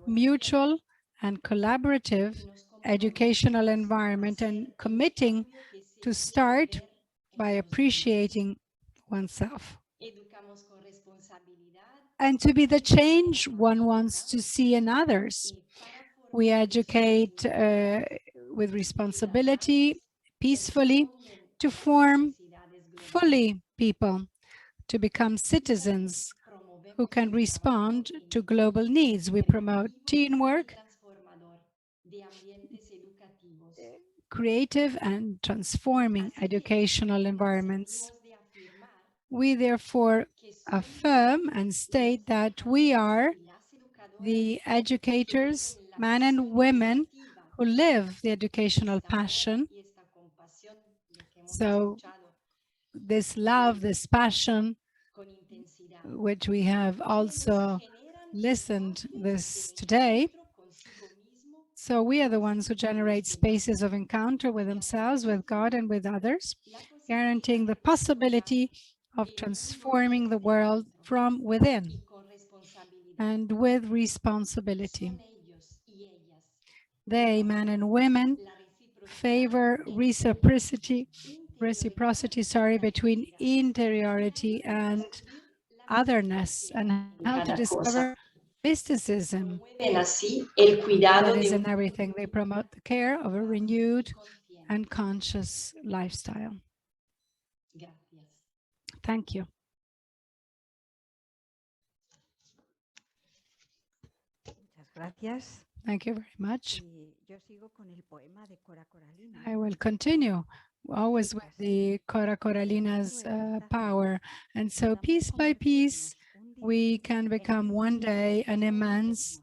S4: mutual, and collaborative educational environment, and committing to start by appreciating oneself and to be the change one wants to see in others. We educate with responsibility, peacefully, to form fully people, to become citizens who can respond to global needs. We promote teamwork, creative and transforming educational environments. We therefore affirm and state that we are the educators, men and women, who live the educational passion. So this love, this passion, which we have also listened this today. So we are the ones who generate spaces of encounter with themselves, with God, and with others, guaranteeing the possibility of transforming the world from within and with responsibility. They, men and women, favor reciprocity, between interiority and otherness, and how to discover mysticism that is in everything. They promote the care of a renewed and conscious lifestyle. Thank you.
S3: Gracias.
S4: Thank you very much.
S3: Yo sigo con el poema de Cora Coralina.
S4: I will continue always with the Cora Coralina's power. And so piece by piece, we can become one day an immense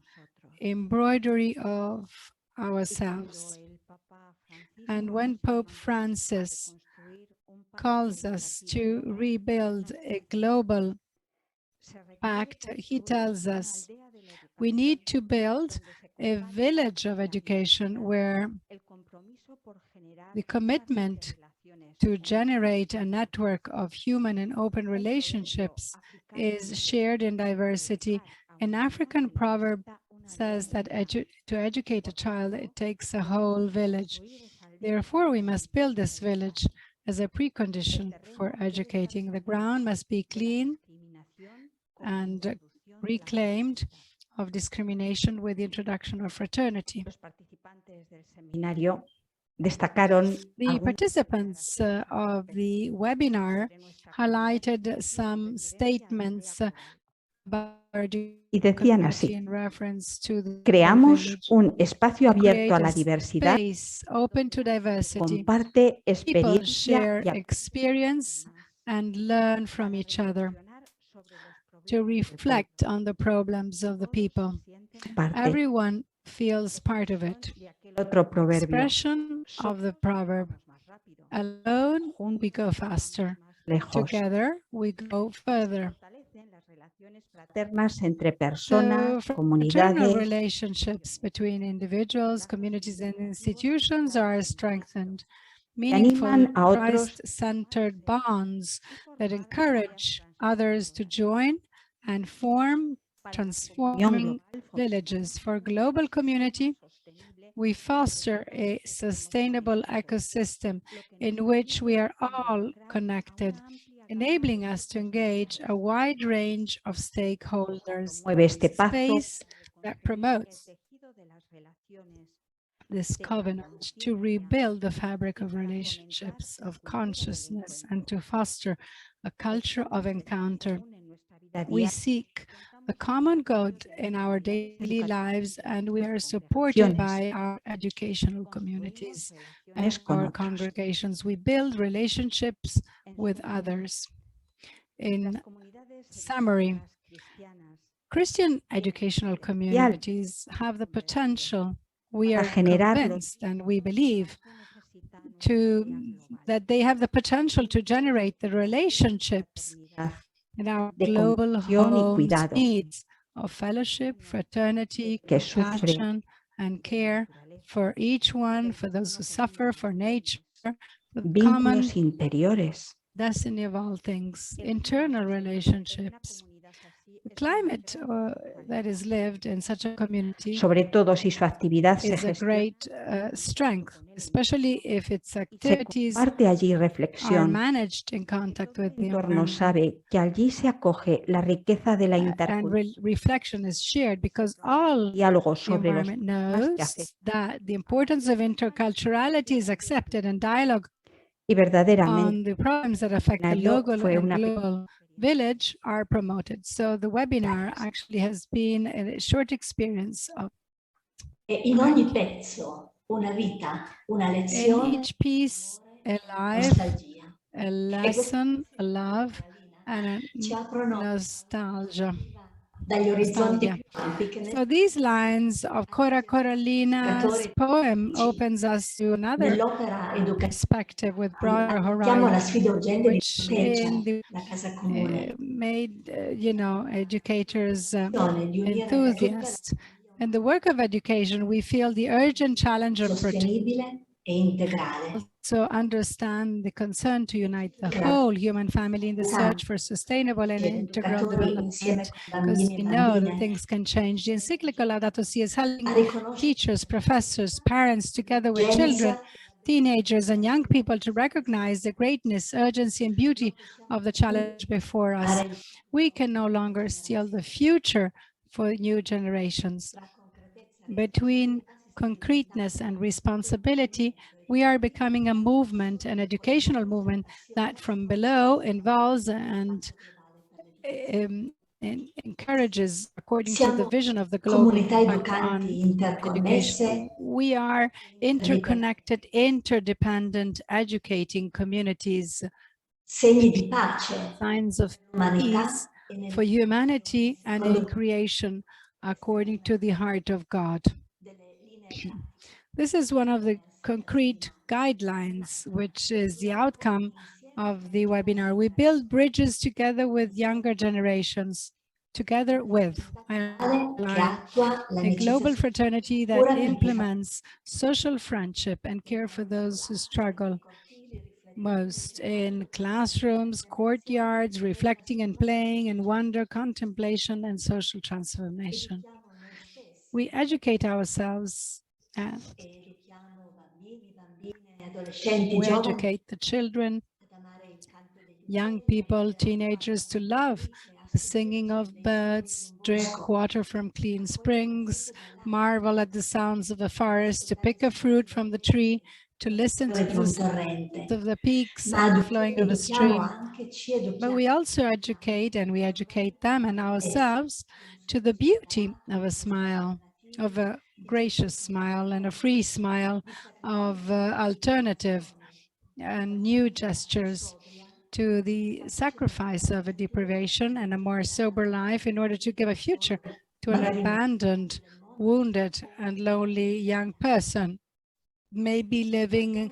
S4: embroidery of ourselves. And when Pope Francis calls us to rebuild a global pact, he tells us we need to build a village of education where the commitment to generate a network of human and open relationships is shared in diversity. An African proverb says that to educate a child, it takes a whole village. Therefore, we must build this village as a precondition for educating. The ground must be clean and reclaimed of discrimination with the introduction of fraternity. The participants of the webinar highlighted some statements about in reference to the
S9: creamos un espacio abierto a la diversidad,
S4: open to diversity.
S9: comparte
S4: People
S9: experiencia
S4: share
S9: y
S4: experience and learn from each other to reflect on the problems of the people.
S9: parte.
S4: Everyone feels part of it.
S9: Otro proverbio.
S4: Expression of the proverb: alone we go faster,
S9: Lejos.
S4: together we go further.
S9: Fraternas entre
S4: So
S9: personas,
S4: fraternal
S9: comunidades,
S4: relationships between individuals, communities, and institutions are strengthened.
S9: animan
S4: Meaningful,
S9: a otros
S4: Christ-centered bonds that encourage others to join and form transforming villages. For global community, we foster a sustainable ecosystem in which we are all connected, enabling us to engage a wide range of stakeholders.
S9: mueve este pacto
S4: Space that promotes this covenant to rebuild the fabric of relationships, of consciousness, and to foster a culture of encounter. We seek the common good in our daily lives, and we are supported by our educational communities and our congregations. We build relationships with others. In summary, Christian educational communities have the potential, we are convinced and we believe, that they have the potential to generate the relationships in our global homes needs of fellowship, fraternity, compassion, and care for each one, for those who suffer, for nature, for the common
S9: vínculos interiores.
S4: destiny of all things, internal relationships. The climate that is lived in such a community
S9: Sobre todo si su actividad se
S4: is a
S9: gestiona,
S4: great strength, especially if its
S9: se
S4: activities
S9: comparte allí
S4: are
S9: reflexión.
S4: managed in contact with
S9: El
S4: the
S9: entorno
S4: environment.
S9: sabe que allí se acoge la riqueza de la
S4: And
S9: interculturalidad,
S4: reflection is shared because all
S9: diálogo
S4: the
S9: sobre los
S4: environment
S9: temas que
S4: knows that the importance of interculturality is accepted, and dialogue
S9: Y verdaderamente
S4: on the problems that affect the
S9: seminario
S4: local
S9: fue
S4: and
S9: una
S4: global village are promoted. So the webinar actually has been a short experience of
S8: In ogni pezzo una vita, una
S4: in
S8: lezione,
S4: each piece a life,
S8: nostalgia.
S4: a lesson, a love, and a
S8: Ci aprono
S4: nostalgia.
S8: dagli orizzonti
S4: Nostalgia.
S8: più ampi che
S4: So these lines of Cora Coralina's poem opens us to another
S8: nell'opera educativa.
S4: perspective with broader
S8: Accettiamo la
S4: horizon,
S8: sfida urgente di
S4: which in
S8: proteggere
S4: the
S8: la casa comune.
S4: made, educators
S8: Di unire da tutte
S4: enthusiasts. In the work of education, we feel the urgent challenge of protecting.
S8: sostenibile e integrale.
S4: Also understand the concern to unite the whole human family in the search for sustainable and integral development, because we know that things can change. The encyclical Laudato Si is helping teachers, professors, parents, together with children, teenagers and young people to recognize the greatness, urgency and beauty of the challenge before us. We can no longer steal the future for new generations. Between concreteness and responsibility, we are becoming a movement, an educational movement that from below involves and encourages, according to the vision of the global pact on education. We are interconnected, interdependent, educating communities,
S8: Segni di pace,
S4: signs of peace for humanity and in creation, according to the heart of God. This is one of the concrete guidelines, which is the outcome of the webinar. We build bridges together with younger generations, together with a global fraternity that implements social friendship and care for those who struggle most in classrooms, courtyards, reflecting and playing and wonder, contemplation and social transformation. We educate ourselves and we educate the children, young people, teenagers to love the singing of birds, drink water from clean springs, marvel at the sounds of the forest, to pick a fruit from the tree, to listen to the sound of the peaks and the flowing of a stream. But we also educate, and we educate them and ourselves, to the beauty of a smile, of a gracious smile and a free smile, of alternative and new gestures, to the sacrifice of a deprivation and a more sober life in order to give a future to an abandoned, wounded and lonely young person, maybe living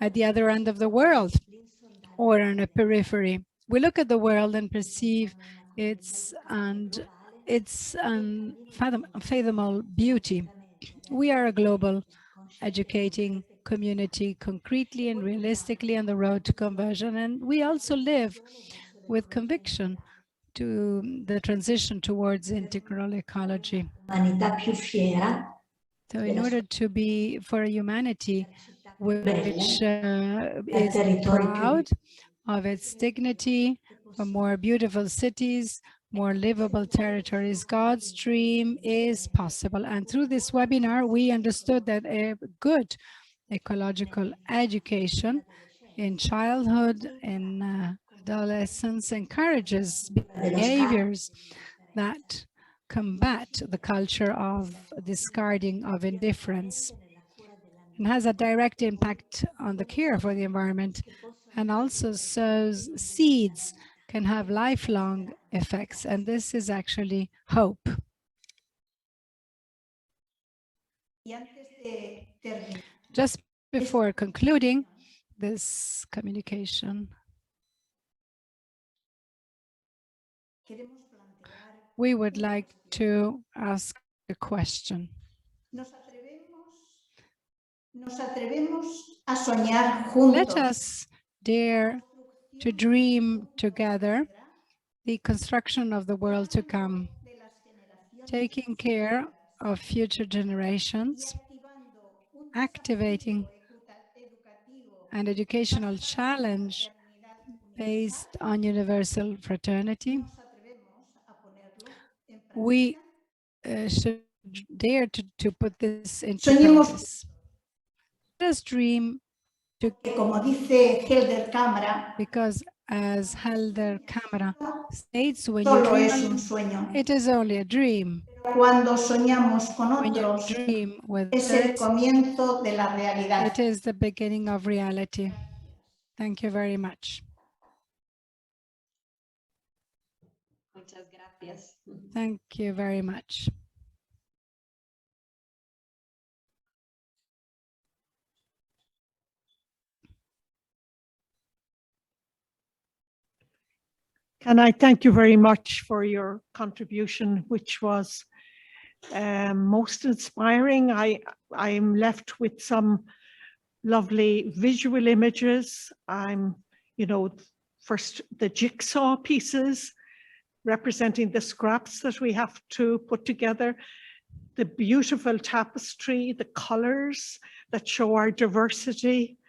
S4: at the other end of the world or on a periphery. We look at the world and perceive its unfathomable beauty. We are a global educating community, concretely and realistically on the road to conversion, and we also live with conviction to the transition towards integral ecology. So in order to be for a humanity which is proud of its dignity, for more beautiful cities, more livable territories, God's dream is possible. And through this webinar, we understood that a good ecological education in childhood, in adolescence, encourages behaviors that combat the culture of discarding, of indifference, and has a direct impact on the care for the environment, and also sows seeds, can have lifelong effects. And this is actually hope. Just before concluding this communication, we would like to ask a question. Let us dare to dream together the construction of the world to come, taking care of future generations, activating an educational challenge based on universal fraternity. We should dare to put this into practice. Let us dream
S8: Como dice Helder Cámara,
S4: because as Helder Cámara states, when you
S8: solo es
S4: dream,
S8: un sueño.
S4: it is only a dream.
S8: Cuando soñamos con
S4: When you
S8: otros,
S4: dream with
S8: es el
S4: others,
S8: comienzo de la realidad.
S4: it is the beginning of reality. Thank you very much.
S10: Muchas gracias.
S4: Thank you very much.
S1: And I thank you very much for your contribution, which was most inspiring. I'm left with some lovely visual images. First the jigsaw pieces representing the scraps that we have to put together, the beautiful tapestry, the colors that show our diversity,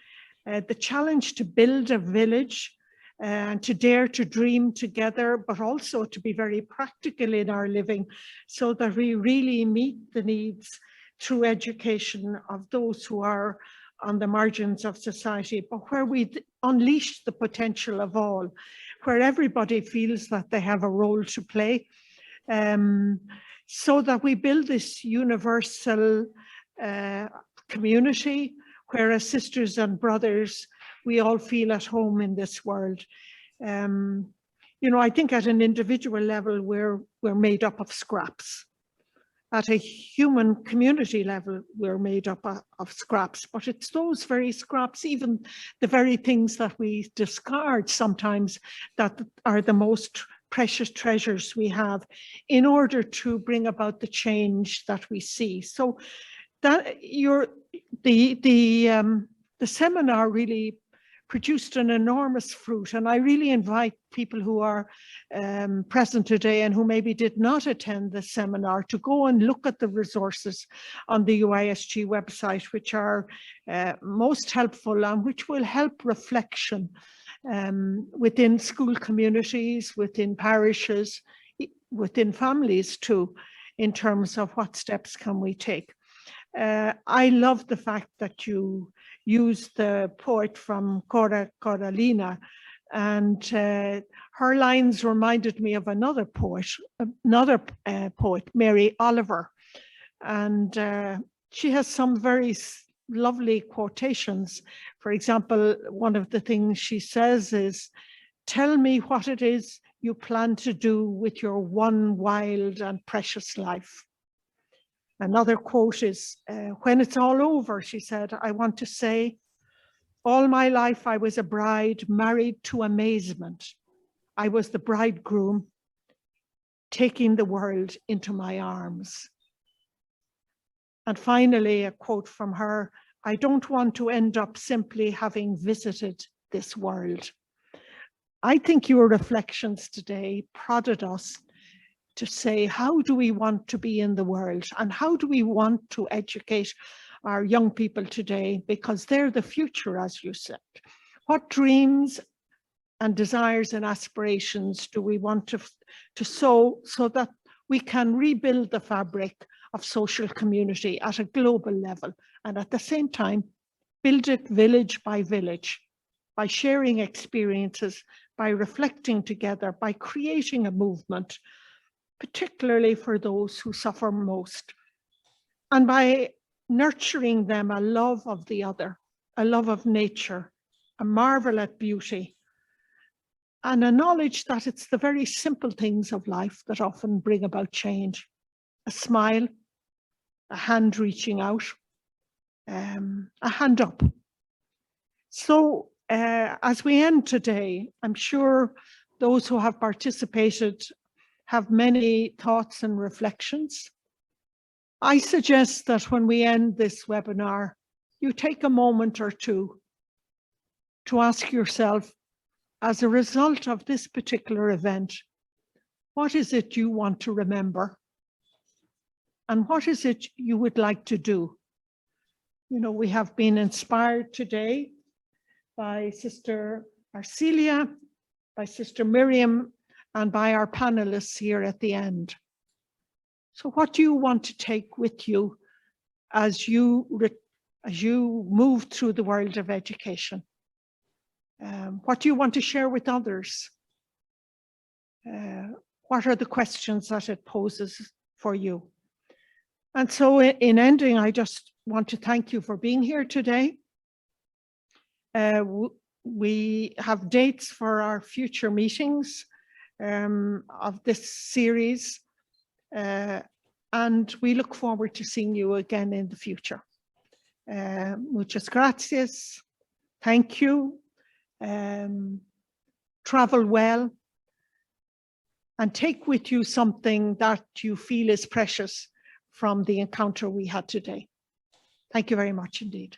S1: the challenge to build a village and to dare to dream together, but also to be very practical in our living so that we really meet the needs through education of those who are on the margins of society, but where we unleash the potential of all, where everybody feels that they have a role to play, so that we build this universal community where as sisters and brothers, we all feel at home in this world. I think at an individual level, we're made up of scraps. At a human community level, we're made up of scraps, but it's those very scraps, even the very things that we discard sometimes, that are the most precious treasures we have in order to bring about the change that we see. So that the seminar really produced an enormous fruit, and I really invite people who are present today and who maybe did not attend the seminar to go and look at the resources on the UISG website, which are most helpful and which will help reflection within school communities, within parishes, within families too, in terms of what steps can we take. I love the fact that you used the poet from Coralina, and her lines reminded me of another poet, Mary Oliver. And she has some very lovely quotations. For example, one of the things she says is, "Tell me what it is you plan to do with your one wild and precious life." Another quote is, "When it's all over," she said, "I want to say, all my life I was a bride married to amazement. I was the bridegroom taking the world into my arms." And finally, a quote from her, "I don't want to end up simply having visited this world." I think your reflections today prodded us to say, how do we want to be in the world, and how do we want to educate our young people today, because they're the future, as you said. What dreams and desires and aspirations do we want to sow so that we can rebuild the fabric of social community at a global level, and at the same time build it village by village, by sharing experiences, by reflecting together, by creating a movement, particularly for those who suffer most, and by nurturing them a love of the other, a love of nature, a marvel at beauty, and a knowledge that it's the very simple things of life that often bring about change. A smile, a hand reaching out, a hand up. So as we end today, I'm sure those who have participated have many thoughts and reflections. I suggest that when we end this webinar, you take a moment or two to ask yourself, as a result of this particular event, what is it you want to remember? And what is it you would like to do? We have been inspired today by Sister Arcelia, by Sister Miriam, and by our panelists here at the end. So what do you want to take with you as you as you move through the world of education? What do you want to share with others? What are the questions that it poses for you? And so in ending, I just want to thank you for being here today. We have dates for our future meetings of this series, and we look forward to seeing you again in the future. Muchas gracias. Thank you. Travel well, and take with you something that you feel is precious from the encounter we had today. Thank you very much indeed.